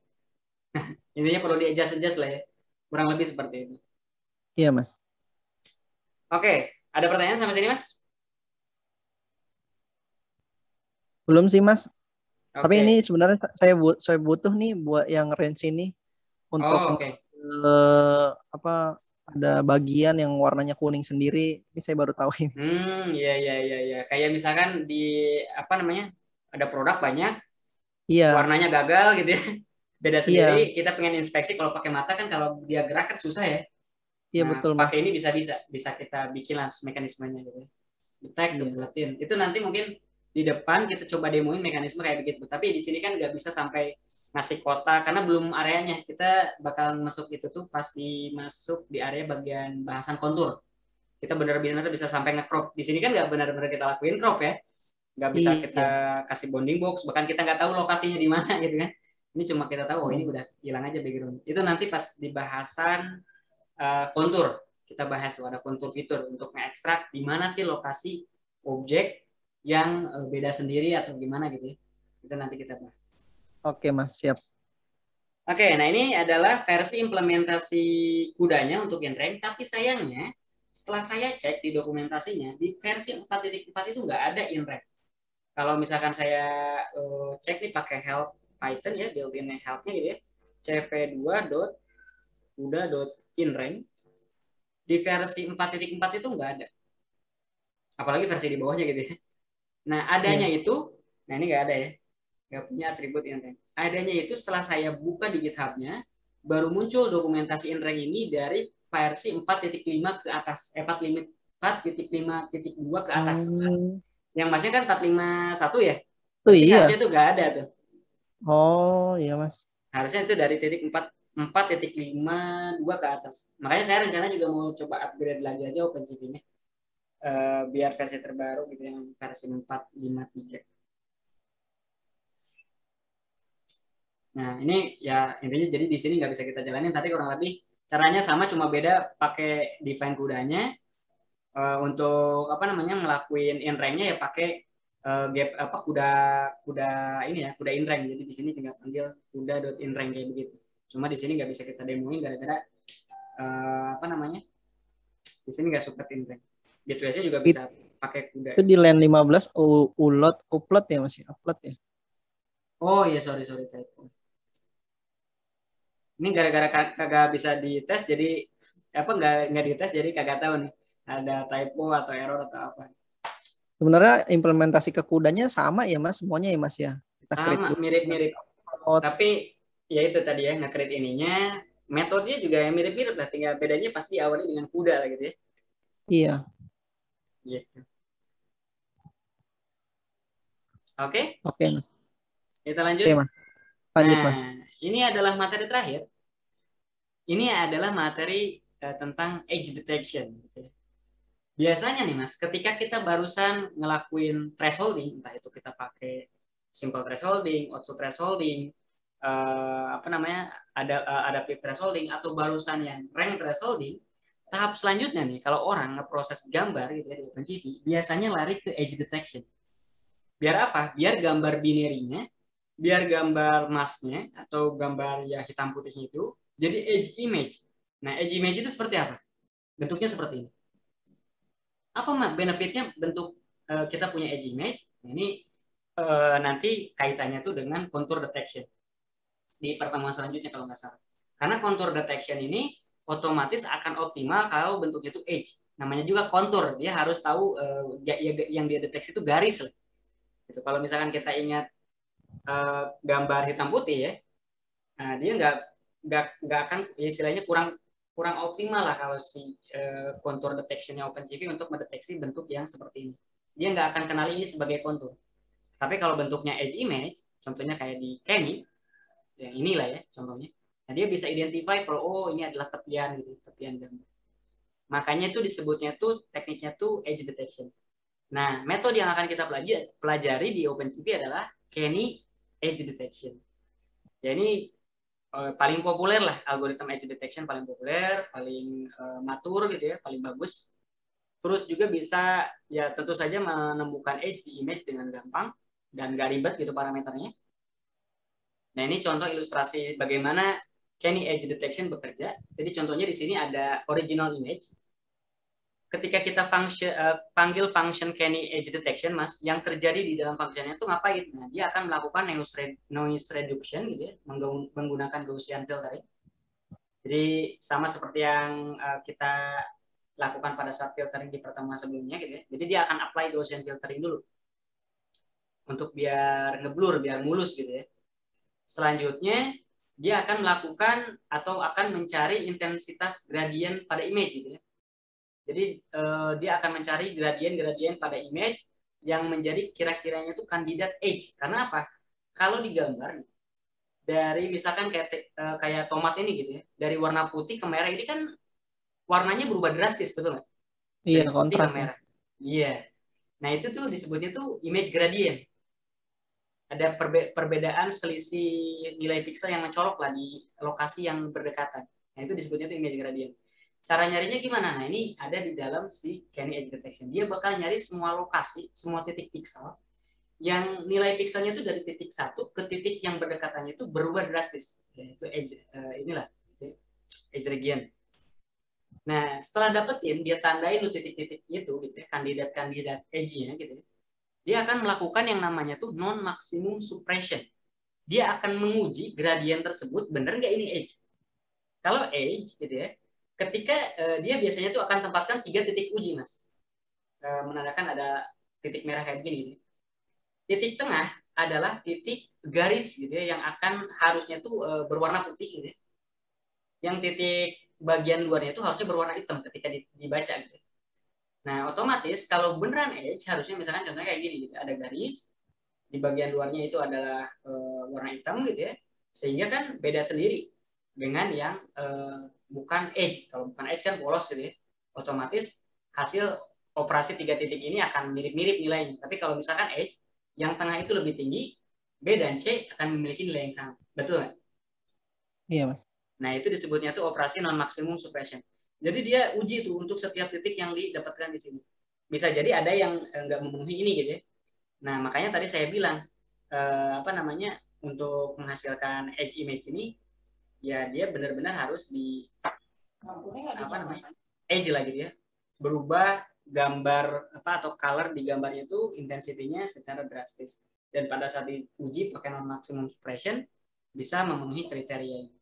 Speaker 1: Intinya perlu di-adjust lah ya. Kurang lebih seperti itu.
Speaker 2: Iya, Mas.
Speaker 1: Oke, ada pertanyaan sampai sini, Mas?
Speaker 2: Belum sih, Mas. Tapi ini
Speaker 1: Oke.
Speaker 2: sebenarnya saya butuh nih buat yang range ini untuk
Speaker 1: Oh, oke.
Speaker 2: apa, ada bagian yang warnanya kuning sendiri. Ini saya baru tahu ini.
Speaker 1: Iya, iya, iya, iya. Kayak misalkan di apa namanya, ada produk banyak,
Speaker 2: Iya,
Speaker 1: warnanya gagal gitu ya, beda sendiri.
Speaker 2: iya,
Speaker 1: Kita pengen inspeksi kalau pakai mata kan, kalau dia gerak kan susah ya.
Speaker 2: iya
Speaker 1: Nah,
Speaker 2: betul, Mas.
Speaker 1: pakai ini bisa kita bikin lah mekanismenya gitu ya. Detect,
Speaker 2: Iya.
Speaker 1: buletin. Itu nanti mungkin di depan kita coba demoin mekanisme kayak begitu. Tapi di sini kan nggak bisa sampai ngasih kota karena belum areanya. Kita bakal masuk itu tuh pas masuk di area bagian bahasan kontur. Kita benar-benar bisa sampai nge-crop. Di sini kan nggak benar-benar kita lakuin crop ya. Nggak bisa kita
Speaker 2: Iya.
Speaker 1: kasih bounding box, bahkan kita nggak tahu lokasinya di mana gitu kan. Ini cuma kita tahu, oh ini
Speaker 2: Hmm.
Speaker 1: udah hilang aja background. Itu nanti pas di bahasan kontur, kita bahas tuh ada kontur fitur untuk mengekstrak di mana sih lokasi objek yang beda sendiri atau gimana gitu ya. Itu nanti kita bahas.
Speaker 2: Oke, Mas, siap.
Speaker 1: Oke, nah ini adalah versi implementasi kudanya untuk Genreng, tapi sayangnya setelah saya cek di dokumentasinya, di versi 4.4 itu nggak ada inreng. Kalau misalkan saya cek nih pakai help Python ya, built-in help-nya gitu ya, cv2.kuda.inreng, di versi 4.4 itu nggak ada. Apalagi versi di bawahnya gitu ya. Nah, adanya
Speaker 2: Iya.
Speaker 1: itu, nah ini nggak ada ya, nggak punya atribut inreng. Adanya itu setelah saya buka di GitHub-nya, baru muncul dokumentasi inreng ini dari versi 4.5 ke atas, 4.5.2 ke atas.
Speaker 2: Hmm.
Speaker 1: Yang masnya kan 451 ya,
Speaker 2: Oh
Speaker 1: berarti harusnya
Speaker 2: iya.
Speaker 1: itu nggak ada tuh.
Speaker 2: Oh iya, Mas.
Speaker 1: Harusnya itu dari titik 4.52 ke atas. Makanya saya rencana juga mau coba upgrade lagi aja OpenCV-nya. Biar versi terbaru gitu, yang versi 4.53. Nah, ini ya intinya jadi di sini nggak bisa kita jalanin, tapi kurang lebih caranya sama, cuma beda pakai define kudanya. Untuk apa namanya ngelakuin inrangnya ya pakai gap apa kuda kuda ini ya, kuda inrang. Jadi di sini tinggal panggil kuda.inrang kayak begitu. Cuma di sini nggak bisa kita demoin gara-gara apa namanya, di sini nggak support inrang. Gateway-nya juga bisa pakai kuda.
Speaker 2: Itu di line 15 upload ya, Mas? Upload ya.
Speaker 1: Oh iya, sorry sorry typo. Ini gara-gara kagak bisa dites, jadi apa nggak dites, jadi kagak tahu nih ada typo atau error atau apa.
Speaker 2: Sebenarnya implementasi ke kudanya sama ya, Mas, semuanya ya, Mas ya. Kita create
Speaker 1: Sama,
Speaker 2: dulu.
Speaker 1: mirip-mirip. Tapi ya itu tadi ya, nge-create ininya, metodenya juga yang mirip-mirip lah, tinggal bedanya pasti awalnya dengan kuda lah gitu ya.
Speaker 2: Iya.
Speaker 1: Gitu. Oke,
Speaker 2: Oke, Mas.
Speaker 1: kita lanjut.
Speaker 2: Oke, Mas. Lanjut,
Speaker 1: Nah,
Speaker 2: Mas.
Speaker 1: ini adalah materi terakhir. Ini adalah materi tentang age detection. Gitu ya. Biasanya nih Mas, ketika kita barusan ngelakuin thresholding, entah itu kita pakai simple thresholding, output thresholding, apa namanya, adaptive thresholding, atau barusan yang rank thresholding, tahap selanjutnya nih, kalau orang ngeproses gambar gitu ya di OpenCV, biasanya lari ke edge detection. Biar apa? Biar gambar binary-nya, biar gambar masknya atau gambar ya hitam putihnya itu jadi edge image. Nah, edge image itu seperti apa? Bentuknya seperti ini. Apa benefitnya bentuk kita punya edge image? Ini nanti kaitannya tuh dengan contour detection di pertemuan selanjutnya kalau nggak salah. Karena contour detection ini otomatis akan optimal kalau bentuknya itu edge. Namanya juga contour, dia harus tahu yang dia deteksi itu garis. Gitu. Kalau misalkan kita ingat gambar hitam putih ya, nah dia nggak akan, istilahnya kurang optimal lah kalau si contour detectionnya OpenCV untuk mendeteksi bentuk yang seperti ini. dia nggak akan kenali ini sebagai kontur. Tapi kalau bentuknya edge image, contohnya kayak di Kenny, yang inilah ya contohnya. Nah, dia bisa identify kalau oh ini adalah tepian gitu, tepian gambar. Makanya itu disebutnya tuh tekniknya tuh edge detection. Nah, metode yang akan kita pelajari di OpenCV adalah Kenny edge detection. Ya ini paling populer lah, algoritma edge detection paling populer, paling matur gitu ya, paling bagus. Terus juga bisa ya tentu saja menemukan edge di image dengan gampang dan gak ribet gitu parameternya. Nah, ini contoh ilustrasi bagaimana Kenny edge detection bekerja. Jadi contohnya di sini ada original image. Ketika kita panggil function Kenny edge detection, Mas, yang terjadi di dalam functionnya itu ngapain? Nah, dia akan melakukan noise reduction gitu ya, menggunakan Gaussian filtering. Jadi sama seperti yang kita lakukan pada saat filtering di pertemuan sebelumnya gitu ya. Jadi dia akan apply Gaussian filtering dulu untuk biar ngeblur, biar mulus gitu ya. Selanjutnya dia akan melakukan atau akan mencari intensitas gradien pada image gitu ya. Jadi dia akan mencari gradien-gradien pada image yang menjadi kira-kiranya itu kandidat edge. Karena apa? Kalau digambar dari misalkan kayak tomat ini gitu ya, dari warna putih ke merah ini kan warnanya berubah drastis, betul nggak?
Speaker 2: Iya,
Speaker 1: Dari putih ke
Speaker 2: kontras.
Speaker 1: merah. Iya. Nah itu tuh disebutnya tuh image gradient. Ada perbedaan selisih nilai piksel yang mencolok lah di lokasi yang berdekatan. Nah itu disebutnya tuh image gradient. Cara nyarinya gimana? Nah ini ada di dalam si Kenny edge detection. Dia bakal nyari semua lokasi, semua titik piksel yang nilai pikselnya itu dari titik satu ke titik yang berdekatannya itu berubah drastis. Itu edge inilah edge region. Nah setelah dapetin dia tandain lu titik-titik itu gitu ya, kandidat-kandidat edge-nya gitu ya. Dia akan melakukan yang namanya tuh non maximum suppression. Dia akan menguji gradien tersebut bener nggak ini edge. Kalau edge gitu ya, ketika dia biasanya tuh akan tempatkan 3 titik uji, Mas. Menandakan ada titik merah kayak gini gitu. Titik tengah adalah titik garis gitu ya yang akan harusnya tuh berwarna putih gitu ya. Yang titik bagian luarnya itu harusnya berwarna hitam ketika dibaca gitu. Nah, otomatis kalau beneran edge harusnya misalkan contohnya kayak gini gitu, ada garis di bagian luarnya itu adalah warna hitam gitu ya. Sehingga kan beda sendiri dengan yang bukan edge. Kalau bukan edge kan polos gitu ya. Otomatis hasil operasi 3 titik ini akan mirip-mirip nilainya. Tapi kalau misalkan edge yang tengah itu lebih tinggi, B dan C akan memiliki nilai yang sama. Betul nggak?
Speaker 2: Iya, Mas.
Speaker 1: Nah, itu disebutnya tuh operasi non maximum suppression. Jadi dia uji tuh untuk setiap titik yang didapatkan di sini. Bisa jadi ada yang nggak memenuhi ini gitu ya. Nah, makanya tadi saya bilang apa namanya untuk menghasilkan edge image ini ya dia benar-benar harus di apa namanya edge lah gitu ya. Berubah gambar apa atau color di gambarnya itu intensitinya secara drastis. Dan pada saat diuji pakai non maximum suppression bisa memenuhi kriteria ini.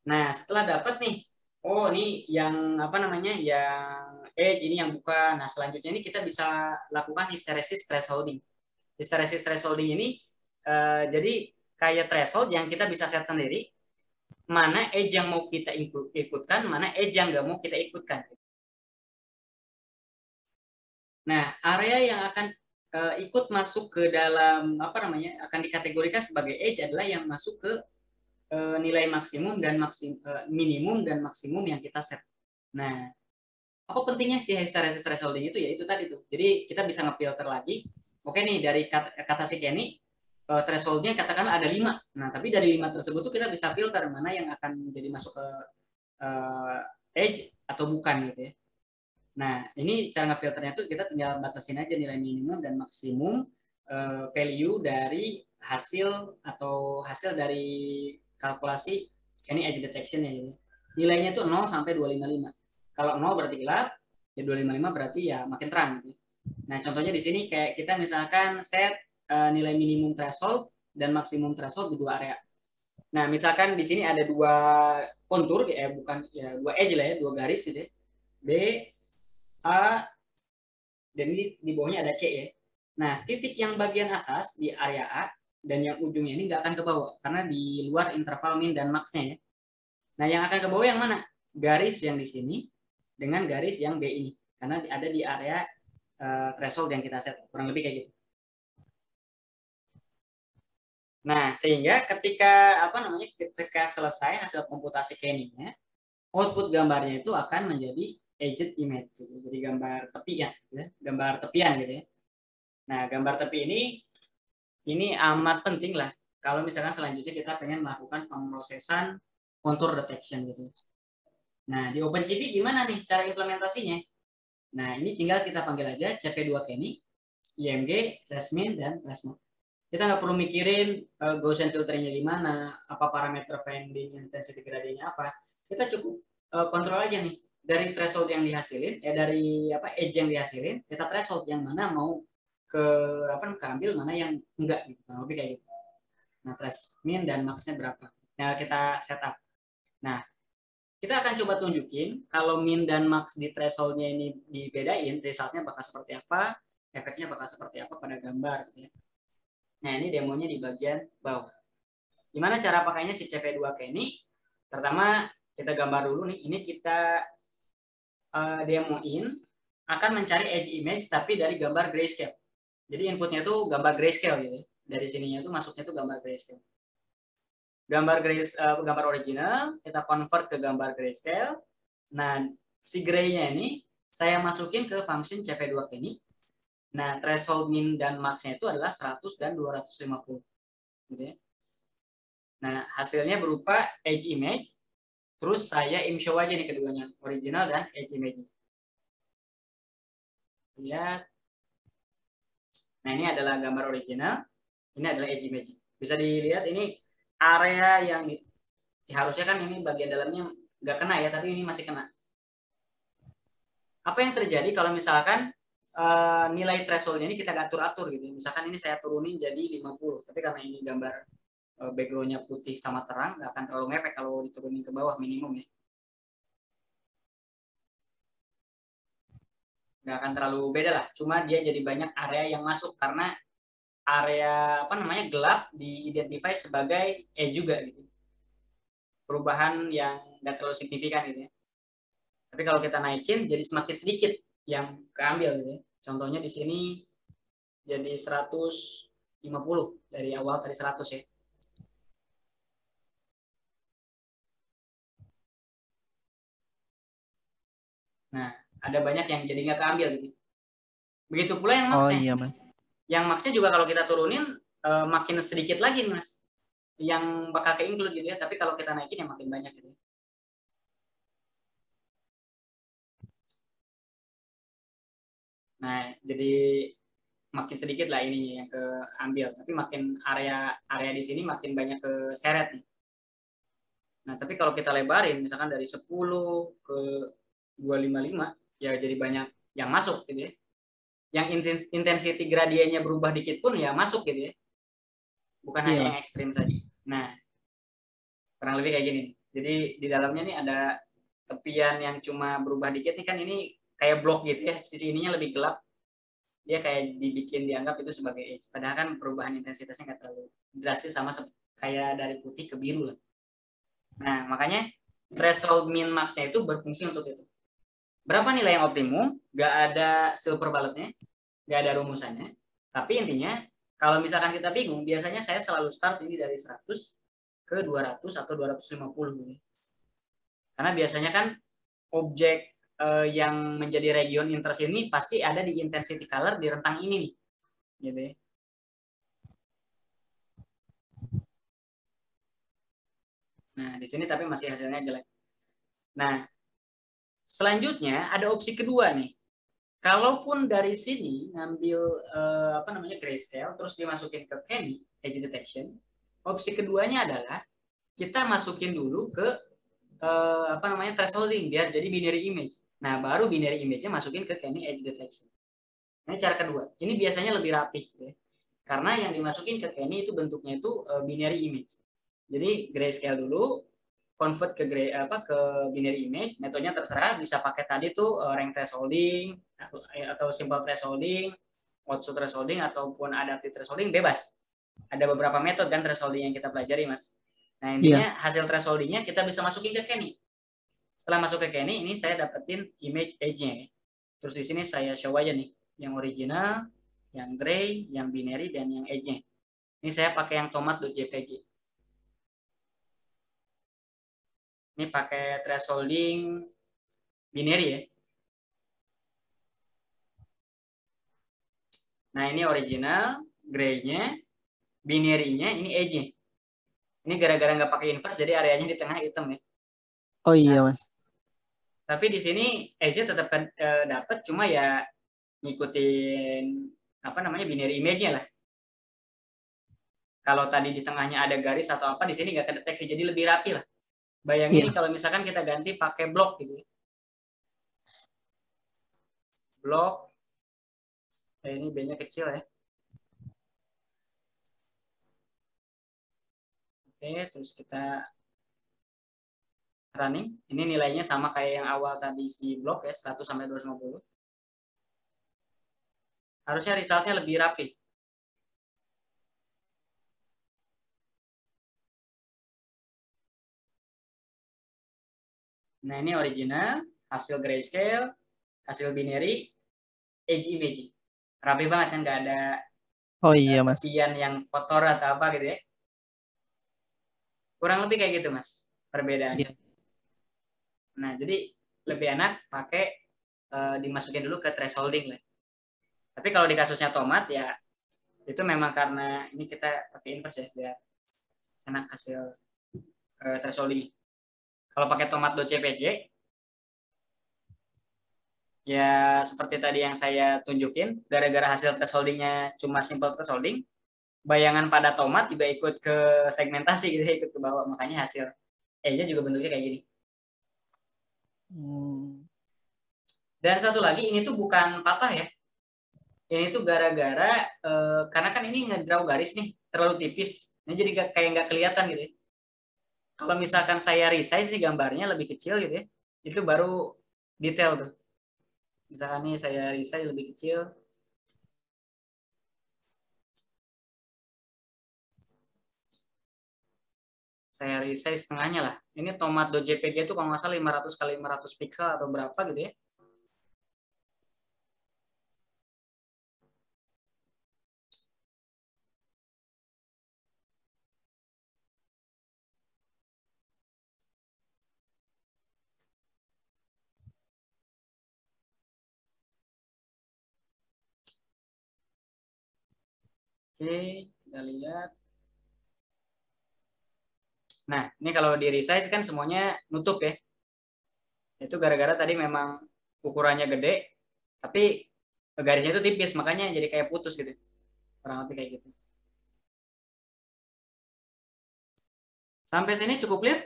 Speaker 1: Nah, setelah dapat nih, oh ini yang apa namanya, yang edge ini yang bukan. Nah, selanjutnya ini kita bisa lakukan hysteresis thresholding. Hysteresis thresholding ini jadi kayak threshold yang kita bisa set sendiri, mana edge yang mau kita ikutkan, mana edge yang nggak mau kita ikutkan. Nah, area yang akan ikut masuk ke dalam apa namanya, akan dikategorikan sebagai edge adalah yang masuk ke nilai maksimum dan minimum dan maksimum yang kita set. Nah, apa pentingnya sih hysteresis thresholding itu? Ya itu tadi tuh. Jadi kita bisa ngefilter lagi. Oke nih dari kata si Kenny thresholdnya katakanlah ada 5. Nah, tapi dari 5 tersebut tuh kita bisa filter mana yang akan jadi masuk ke edge atau bukan gitu ya. Nah, ini cara ngefilternya tuh kita tinggal batasin aja nilai minimum dan maksimum value dari hasil dari kalkulasi ini edge detection ya. Nilainya tuh 0 sampai 255. Kalau 0 berarti gelap, ya 255 berarti ya makin terang. Nah, contohnya di sini kayak kita misalkan set nilai minimum threshold dan maksimum threshold di 2 area. Nah, misalkan di sini ada 2 kontur bukan ya 2 edge lah ya, 2 garis gitu ya. B, A, dan di bawahnya ada C ya. Nah, titik yang bagian atas di area A dan yang ujungnya ini nggak akan ke bawah karena di luar interval min dan max-nya ya. Nah, yang akan ke bawah yang mana? Garis yang di sini dengan garis yang B ini karena ada di area threshold yang kita set, kurang lebih kayak gitu. Nah, sehingga ketika selesai hasil komputasi Kenny-nya, output gambarnya itu akan menjadi edged image, gitu. Jadi gambar tepian, ya, gambar tepian gitu ya. Nah, gambar tepi ini amat penting lah kalau misalkan selanjutnya kita pengen melakukan pemrosesan contour detection gitu. Nah, di OpenCV gimana nih cara implementasinya? Nah, ini tinggal kita panggil aja CP2 Kenny, IMG, tracemin, dan tracemark. Kita nggak perlu mikirin Gaussian filternya di mana, apa parameter finding, intensity gradientnya apa. Kita cukup kontrol aja nih dari threshold yang dihasilin, dari edge yang dihasilin, kita threshold yang mana mau keambil, mana yang enggak gitu. Nah, lebih kayak gitu. Nah, tracemin dan max-nya berapa? Nah, kita setup. Nah, kita akan coba tunjukin kalau min dan max di thresholdnya ini dibedain, resultnya bakal seperti apa, efeknya bakal seperti apa pada gambar. Gitu ya. Nah, ini demonya di bagian bawah. Gimana cara pakainya si CP2 Kenny? Pertama, kita gambar dulu nih. Ini kita demoin akan mencari edge image tapi dari gambar grayscale. Jadi inputnya tuh gambar grayscale gitu. Dari sininya tuh masuknya tuh gambar grayscale. Gambar original kita convert ke gambar grayscale. Nah, si gray-nya ini saya masukin ke function CP2 Kenny. Nah, threshold min dan max-nya itu adalah 100 dan 250. Gitu ya. Nah, hasilnya berupa edge image. Terus saya show aja nih keduanya, original dan edge image. Lihat. Nah, ini adalah gambar original. Ini adalah edge image. Bisa dilihat ini area yang harusnya kan ini bagian dalamnya nggak kena ya, tapi ini masih kena. Apa yang terjadi kalau misalkan nilai thresholdnya ini kita atur-atur gitu. Misalkan ini saya turunin jadi 50, tapi karena ini gambar background-nya putih sama terang, nggak akan terlalu ngefek kalau diturunin ke bawah minimum ya. Nggak akan terlalu beda lah. Cuma dia jadi banyak area yang masuk karena area gelap diidentify sebagai juga gitu. Perubahan yang nggak terlalu signifikan gitu ya. Tapi kalau kita naikin jadi semakin sedikit yang keambil gitu ya. Contohnya di sini jadi 150 dari awal tadi 100 ya. Nah, ada banyak yang jadi nggak keambil gitu. Begitu pula yang max-nya.
Speaker 2: Oh iya, Mas.
Speaker 1: Yang max-nya juga kalau kita turunin makin sedikit lagi nih, Mas. Yang bakal ke-include gitu ya, tapi kalau kita naikin ya makin banyak gitu. Nah, jadi makin sedikit lah ini yang keambil, tapi makin area di sini makin banyak keseret nih. Nah, tapi kalau kita lebarin misalkan dari 10 ke 255 ya jadi banyak yang masuk gitu ya. Yang intensity gradiennya berubah dikit pun ya masuk gitu ya. Bukan hanya yang ekstrim saja. Nah, kurang lebih kayak gini. Jadi di dalamnya nih ada tepian yang cuma berubah dikit nih, kan ini kayak blok gitu ya. Sisi ininya lebih gelap. Dia kayak dianggap itu sebagai edge. Padahal kan perubahan intensitasnya nggak terlalu drastis, sama kayak dari putih ke biru lah. Nah, makanya threshold min max-nya itu berfungsi untuk itu. Berapa nilai yang optimum? Nggak ada silver bullet-nya, nggak ada rumusannya. Tapi intinya, kalau misalkan kita bingung, biasanya saya selalu start ini dari 100 ke 200 atau 250. Karena biasanya kan objek yang menjadi region interest ini pasti ada di intensity color di rentang ini nih. Gitu ya. Nah, di sini tapi masih hasilnya jelek. Nah, selanjutnya ada opsi kedua nih. Kalaupun dari sini ngambil grayscale terus dimasukin ke Kenny edge detection, opsi keduanya adalah kita masukin dulu ke thresholding biar jadi binary image. Nah, baru binary image-nya masukin ke Kenny edge detection. Ini cara kedua. Ini biasanya lebih rapih gitu ya. Karena yang dimasukin ke Kenny itu bentuknya itu binary image. Jadi grayscale dulu, convert ke binary image. Metodenya terserah, bisa pakai tadi tuh rank thresholding atau simple thresholding, output thresholding ataupun adaptive thresholding, bebas. Ada beberapa metode kan thresholding yang kita pelajari, Mas. Nah, intinya hasil thresholdingnya kita bisa masukin ke Kenny. Setelah masuk ke Kenny, ini saya dapetin image edge-nya. Terus di sini saya show aja nih. yang original, yang gray, yang binary, dan yang edge-nya. Ini saya pakai yang tomat.jpg. Ini pakai thresholding binary ya. Nah, ini original, gray-nya, binary-nya, ini edge-nya. Ini gara-gara nggak pakai inverse, jadi areanya di tengah hitam ya.
Speaker 2: Oh iya, Mas.
Speaker 1: Tapi di sini edge-nya tetap dapat, cuma ya ngikutin apa namanya binary image-nya lah. Kalau tadi di tengahnya ada garis atau apa, di sini nggak kedeteksi, jadi lebih rapi lah. Bayangin nih
Speaker 2: Iya.
Speaker 1: kalau misalkan kita ganti pakai blok gitu ya. Blok, ini B-nya kecil ya. Oke, terus kita running. Ini nilainya sama kayak yang awal tadi si blok ya, 100 sampai 250. Harusnya resultnya lebih rapi. Nah, ini original, hasil grayscale, hasil binary, edge image. Rapi banget kan, nggak ada
Speaker 2: Oh iya, Mas.
Speaker 1: tepian yang kotor atau apa gitu ya. Kurang lebih kayak gitu, Mas, perbedaannya.
Speaker 2: Iya.
Speaker 1: Nah, jadi lebih enak pakai dimasukin dulu ke thresholding lah. Tapi kalau di kasusnya tomat ya itu memang karena ini kita pakai inverse ya biar enak hasil thresholding. Kalau pakai tomat.jpg ya seperti tadi yang saya tunjukin, gara-gara hasil thresholdingnya cuma simple thresholding, bayangan pada tomat juga ikut ke segmentasi gitu ya, ikut ke bawah, makanya hasil edge juga bentuknya kayak gini. Dan satu lagi, ini tuh bukan patah ya. Ini tuh gara-gara karena kan ini ngedraw garis nih terlalu tipis, ini jadi kayak nggak kelihatan gitu ya. Kalau misalkan saya resize nih gambarnya lebih kecil gitu ya, itu baru detail tuh. Misalkan nih saya resize lebih kecil, saya resize setengahnya lah. Ini tomat.jpg itu kalau nggak salah 500 kali 500 pixel atau berapa gitu ya. Oke, kita lihat. Nah, ini kalau di resize kan semuanya nutup ya. Itu gara-gara tadi memang ukurannya gede, tapi garisnya itu tipis, makanya jadi kayak putus gitu. Kurang lebih kayak gitu. Sampai sini cukup clear?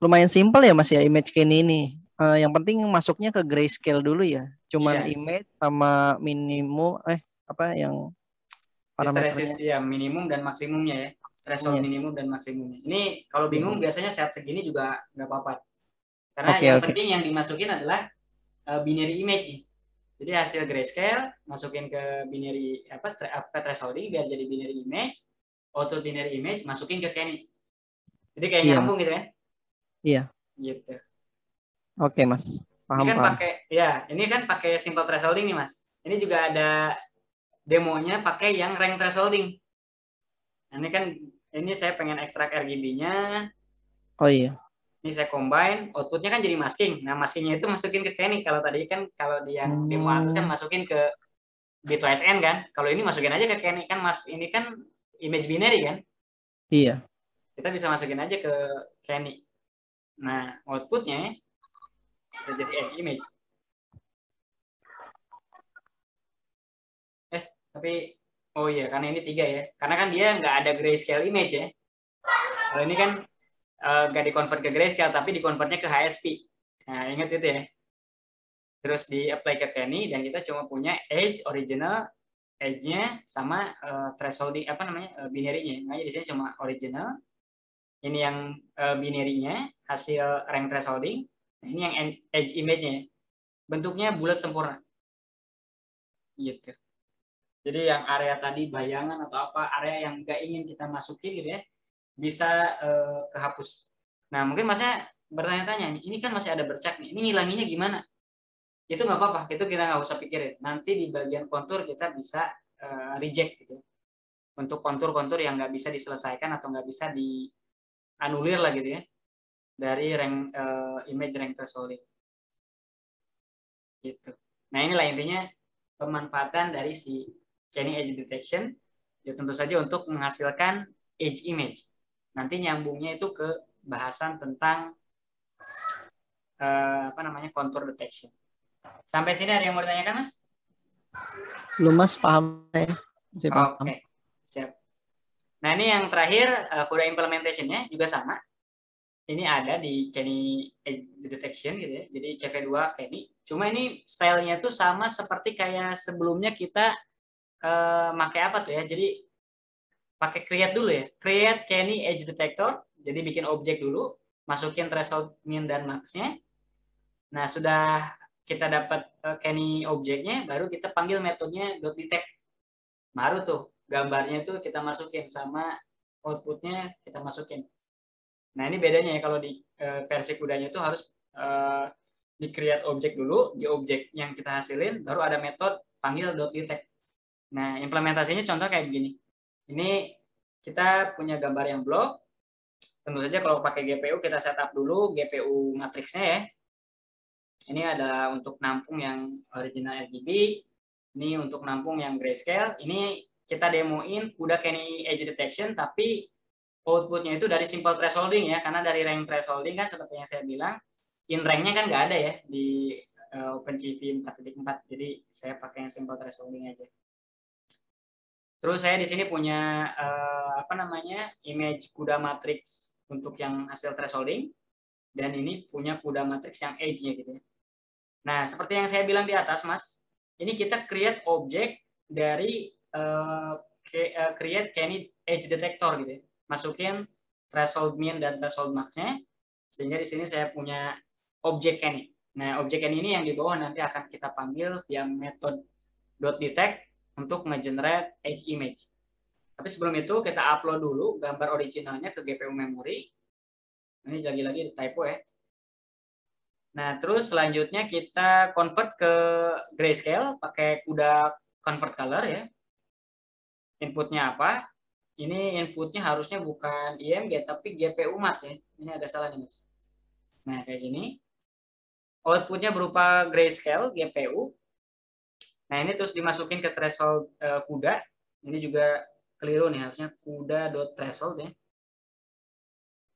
Speaker 2: Lumayan simpel ya, Mas ya, image scan ini. Yang penting masuknya ke grayscale dulu ya. Cuman
Speaker 1: Iya.
Speaker 2: image sama minimum apa yang
Speaker 1: Hysteresis
Speaker 2: parameternya.
Speaker 1: ya minimum dan maksimumnya ya. Threshold
Speaker 2: Iya.
Speaker 1: minimum dan maksimumnya. Ini kalau
Speaker 2: Iya,
Speaker 1: bingung
Speaker 2: iya.
Speaker 1: biasanya set segini juga nggak apa-apa. Karena
Speaker 2: Oke,
Speaker 1: yang
Speaker 2: oke.
Speaker 1: penting yang dimasukin adalah binary image. Jadi hasil grayscale masukin ke binary apa thresholding biar jadi binary image, auto binary image masukin ke Kenny. Jadi kayak
Speaker 2: Iya, Mas.
Speaker 1: nyambung gitu kan?
Speaker 2: Iya.
Speaker 1: Gitu.
Speaker 2: Oke, Mas.
Speaker 1: Ini
Speaker 2: Paham,
Speaker 1: kan
Speaker 2: paham.
Speaker 1: pakai ya, ini kan pakai simple thresholding nih, Mas. Ini juga ada demonya pakai yang rank thresholding. Nah, ini kan ini saya pengen ekstrak RGB-nya.
Speaker 2: Oh iya.
Speaker 1: Ini saya combine, outputnya kan jadi masking. Nah, maskingnya itu masukin ke Kenny. Kalau tadi kan kalau di yang demo atas kan masukin ke B2SN kan. Kalau ini masukin aja ke Kenny kan, Mas. Ini kan image binary kan.
Speaker 2: Iya.
Speaker 1: Kita bisa masukin aja ke Kenny. Nah, outputnya bisa jadi edge image. Tapi oh iya, karena ini 3 ya. Karena kan dia nggak ada grayscale image ya. Kalau ini kan nggak di-convert ke grayscale, tapi di-convertnya ke HSP. Nah, ingat itu ya. Terus di-apply ke Kenny, dan kita cuma punya edge original, edge-nya sama thresholding, apa namanya, binary-nya. Nah, di sini cuma original. Ini yang binary-nya, hasil rank thresholding. Nah, ini yang edge image-nya. Bentuknya bulat sempurna. Gitu. Jadi yang area tadi bayangan atau apa, area yang nggak ingin kita masukin gitu ya, bisa kehapus. Nah, mungkin Masnya bertanya-tanya, ini kan masih ada bercak nih, ini ngilanginya gimana? itu nggak apa-apa, itu kita nggak usah pikirin. Nanti di bagian kontur kita bisa reject gitu. Untuk kontur-kontur yang nggak bisa diselesaikan atau nggak bisa dianulir lah gitu ya dari image rank thresholding gitu. Nah inilah intinya pemanfaatan dari si Kenny Edge Detection, ya tentu saja untuk menghasilkan edge image. Nanti nyambungnya itu ke bahasan tentang contour detection. Sampai sini ada yang mau ditanyakan, Mas?
Speaker 2: Belum, Mas, paham saya. Masih paham.
Speaker 1: Oke, siap. Nah ini yang terakhir, kode implementation-nya juga sama. Ini ada di Kenny Edge Detection gitu ya. Jadi CV2 Kenny. Cuma ini stylenya tuh sama seperti kayak sebelumnya kita pakai apa tuh ya. Jadi pakai create dulu ya. Create Kenny Edge Detector. Jadi bikin objek dulu, masukin threshold min dan max-nya. Nah, sudah kita dapat Kenny objeknya, baru kita panggil metodenya .detect. Baru tuh gambarnya tuh kita masukin sama outputnya kita masukin. Nah, ini bedanya ya kalau di versi kudanya itu harus di create objek dulu, di objek yang kita hasilin, baru ada metode panggil .detect. Nah, implementasinya contoh kayak begini. Ini kita punya gambar yang blok. Tentu saja kalau pakai GPU kita setup dulu GPU matriksnya ya. Ini adalah untuk nampung yang original RGB. Ini untuk nampung yang grayscale. Ini kita demoin udah Kenny Edge Detection, tapi outputnya itu dari simple thresholding ya, karena dari rank thresholding kan seperti yang saya bilang, in ranknya kan nggak ada ya di OpenCV 4.4, jadi saya pakai yang simple thresholding aja. Terus saya di sini punya image CUDA matrix untuk yang hasil thresholding, dan ini punya CUDA matrix yang edge-nya gitu ya. Nah, seperti yang saya bilang di atas, Mas, ini kita create objek dari create Kenny Edge Detector gitu ya. Masukin threshold min dan threshold max-nya, sehingga di sini saya punya objek Kenny. Nah, objek Kenny ini yang di bawah nanti akan kita panggil via method .detect untuk nge-generate edge image. Tapi sebelum itu kita upload dulu gambar originalnya ke GPU memory. Ini lagi-lagi typo ya. Nah, terus selanjutnya kita convert ke grayscale pakai CUDA convert color ya. Inputnya apa? Ini inputnya harusnya bukan IMG tapi GPU mat ya. Ini ada salah nih, Mas. Nah, kayak gini. Outputnya berupa grayscale GPU. Nah, ini terus dimasukin ke threshold CUDA. Ini juga keliru nih, harusnya CUDA.threshold ya.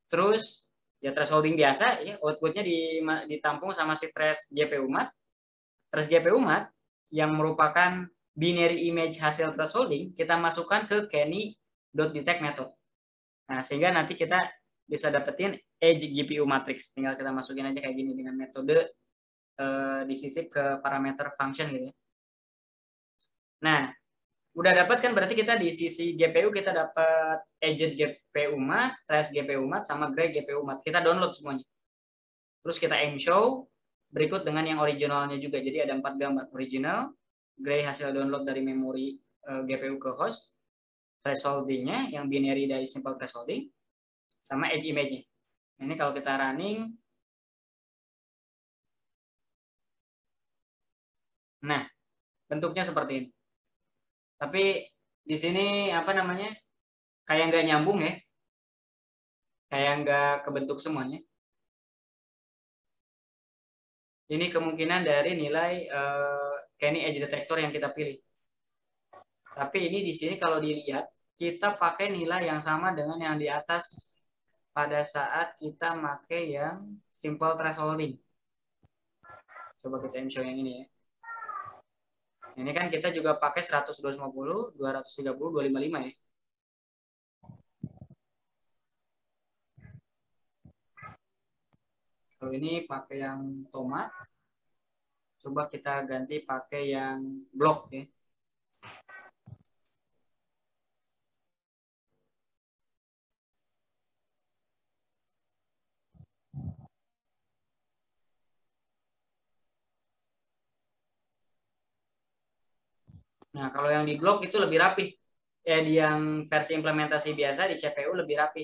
Speaker 1: Terus ya thresholding biasa ya, outputnya ditampung sama si trace GPU mat. Trace GPU mat yang merupakan binary image hasil thresholding kita masukkan ke Kenny.detect method. Nah, sehingga nanti kita bisa dapetin edge GPU matrix. Tinggal kita masukin aja kayak gini dengan metode disisip ke parameter function gitu ya. Nah, udah dapat kan berarti kita di sisi GPU kita dapat edge GPU mat, trace GPU mat, sama gray GPU mat. Kita download semuanya. Terus kita show berikut dengan yang originalnya juga. Jadi ada 4 gambar original, gray hasil download dari memori GPU ke host, thresholding-nya yang binary dari simple thresholding, sama edge image-nya. Ini kalau kita running, nah bentuknya seperti ini. Tapi di sini kayak nggak nyambung ya, kayak nggak kebentuk semuanya. Ini kemungkinan dari nilai Kenny Edge Detector yang kita pilih. Tapi ini di sini kalau dilihat, kita pakai nilai yang sama dengan yang di atas pada saat kita pakai yang simple thresholding. Coba kita show yang ini ya. Ini kan kita juga pakai 100, 250, 230, 255 ya. Kalau ini pakai yang tomat, coba kita ganti pakai yang blok ya. Nah, kalau yang di blok itu lebih rapi. Ya, di yang versi implementasi biasa di CPU lebih rapi.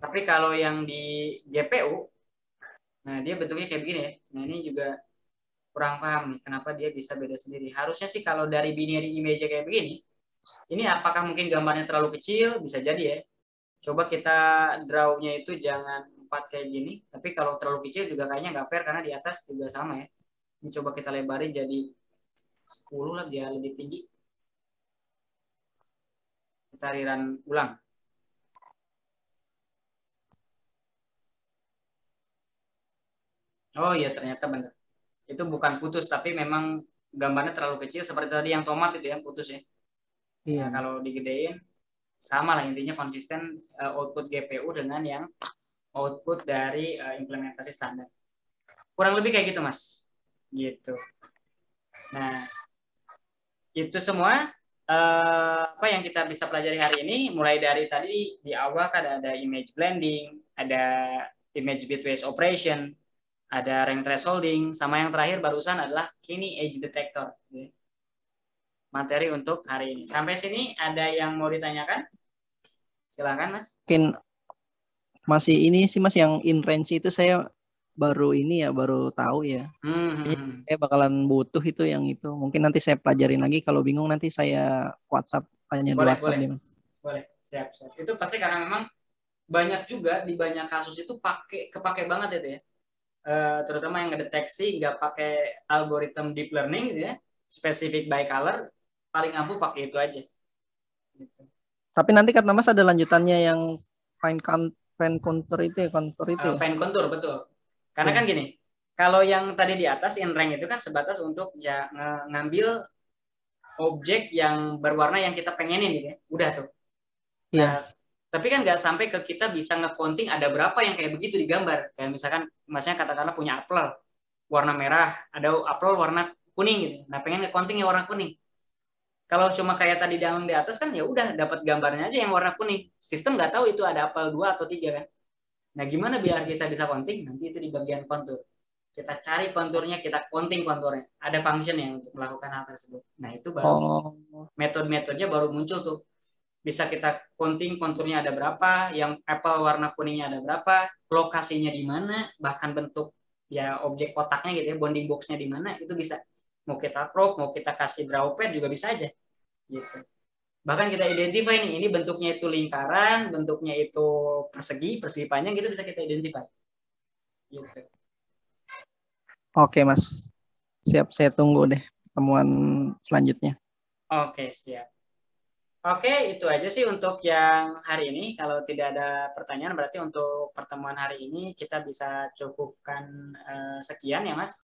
Speaker 1: Tapi kalau yang di GPU, nah dia bentuknya kayak begini ya. Nah, ini juga kurang paham nih kenapa dia bisa beda sendiri. Harusnya sih kalau dari binary image kayak begini, ini apakah mungkin gambarnya terlalu kecil? Bisa jadi ya. Coba kita draw-nya itu jangan 4 kayak gini, tapi kalau terlalu kecil juga kayaknya nggak fair karena di atas juga sama ya. Ini coba kita lebarin jadi 10 lah biar lebih tinggi. Kita rerun ulang. Oh iya ternyata benar. Itu bukan putus tapi memang gambarnya terlalu kecil seperti tadi yang tomat itu yang putus ya.
Speaker 2: Iya,
Speaker 1: Nah,
Speaker 2: Mas.
Speaker 1: kalau digedein sama lah intinya konsisten output GPU dengan yang output dari implementasi standar. Kurang lebih kayak gitu Mas. Gitu. Nah, itu semua apa yang kita bisa pelajari hari ini mulai dari tadi di awal kan ada image blending, ada image bitwise operation, ada rank thresholding, sama yang terakhir barusan adalah kini edge detector. Materi untuk hari ini. Sampai sini ada yang mau ditanyakan? Silakan Mas.
Speaker 2: Mungkin masih ini sih Mas yang in range itu saya baru ini ya, baru tahu ya. Saya bakalan butuh itu yang itu. Mungkin nanti saya pelajarin lagi. Kalau bingung nanti saya WhatsApp, tanya di
Speaker 1: Boleh,
Speaker 2: WhatsApp
Speaker 1: boleh.
Speaker 2: deh Mas.
Speaker 1: Boleh, siap, siap. Itu pasti karena memang banyak juga di banyak kasus itu kepake banget itu ya. Terutama yang ngedeteksi nggak pakai algoritma deep learning gitu ya, specific by color, paling ampuh pakai itu aja. Gitu.
Speaker 2: Tapi nanti kata Mas ada lanjutannya yang fine contour itu ya, contour itu ya.
Speaker 1: Fine contour betul. Karena
Speaker 2: Iya.
Speaker 1: kan gini, kalau yang tadi di atas in rank itu kan sebatas untuk ya ngambil objek yang berwarna yang kita pengenin gitu ya. Udah tuh.
Speaker 2: Iya.
Speaker 1: Nah, tapi kan nggak sampai ke kita bisa nge-counting ada berapa yang kayak begitu di gambar. Kayak misalkan masnya katakanlah punya apel warna merah, ada apel warna kuning gitu. Nah, pengen nge-counting yang warna kuning. Kalau cuma kayak tadi yang di atas kan ya udah dapat gambarnya aja yang warna kuning. Sistem nggak tahu itu ada apel 2 atau 3 kan. Nah, gimana biar kita bisa counting? Nanti itu di bagian kontur. Kita cari konturnya, kita counting konturnya. Ada function yang untuk melakukan hal tersebut. Nah, itu baru
Speaker 2: Oh.
Speaker 1: metode-metodenya baru muncul tuh. Bisa kita counting konturnya ada berapa, yang apple warna kuningnya ada berapa, lokasinya di mana, bahkan bentuk ya objek kotaknya gitu ya, bounding boxnya di mana, itu bisa. Mau kita crop, mau kita kasih draw pad juga bisa aja. Gitu. Bahkan kita identify nih, ini bentuknya itu lingkaran, bentuknya itu persegi, persegi panjang, gitu bisa kita identify. Gitu.
Speaker 2: Oke Mas. Siap, saya tunggu deh pertemuan selanjutnya.
Speaker 1: Oke, siap. Oke, itu aja sih untuk yang hari ini. Kalau tidak ada pertanyaan, berarti untuk pertemuan hari ini kita bisa cukupkan sekian ya, Mas.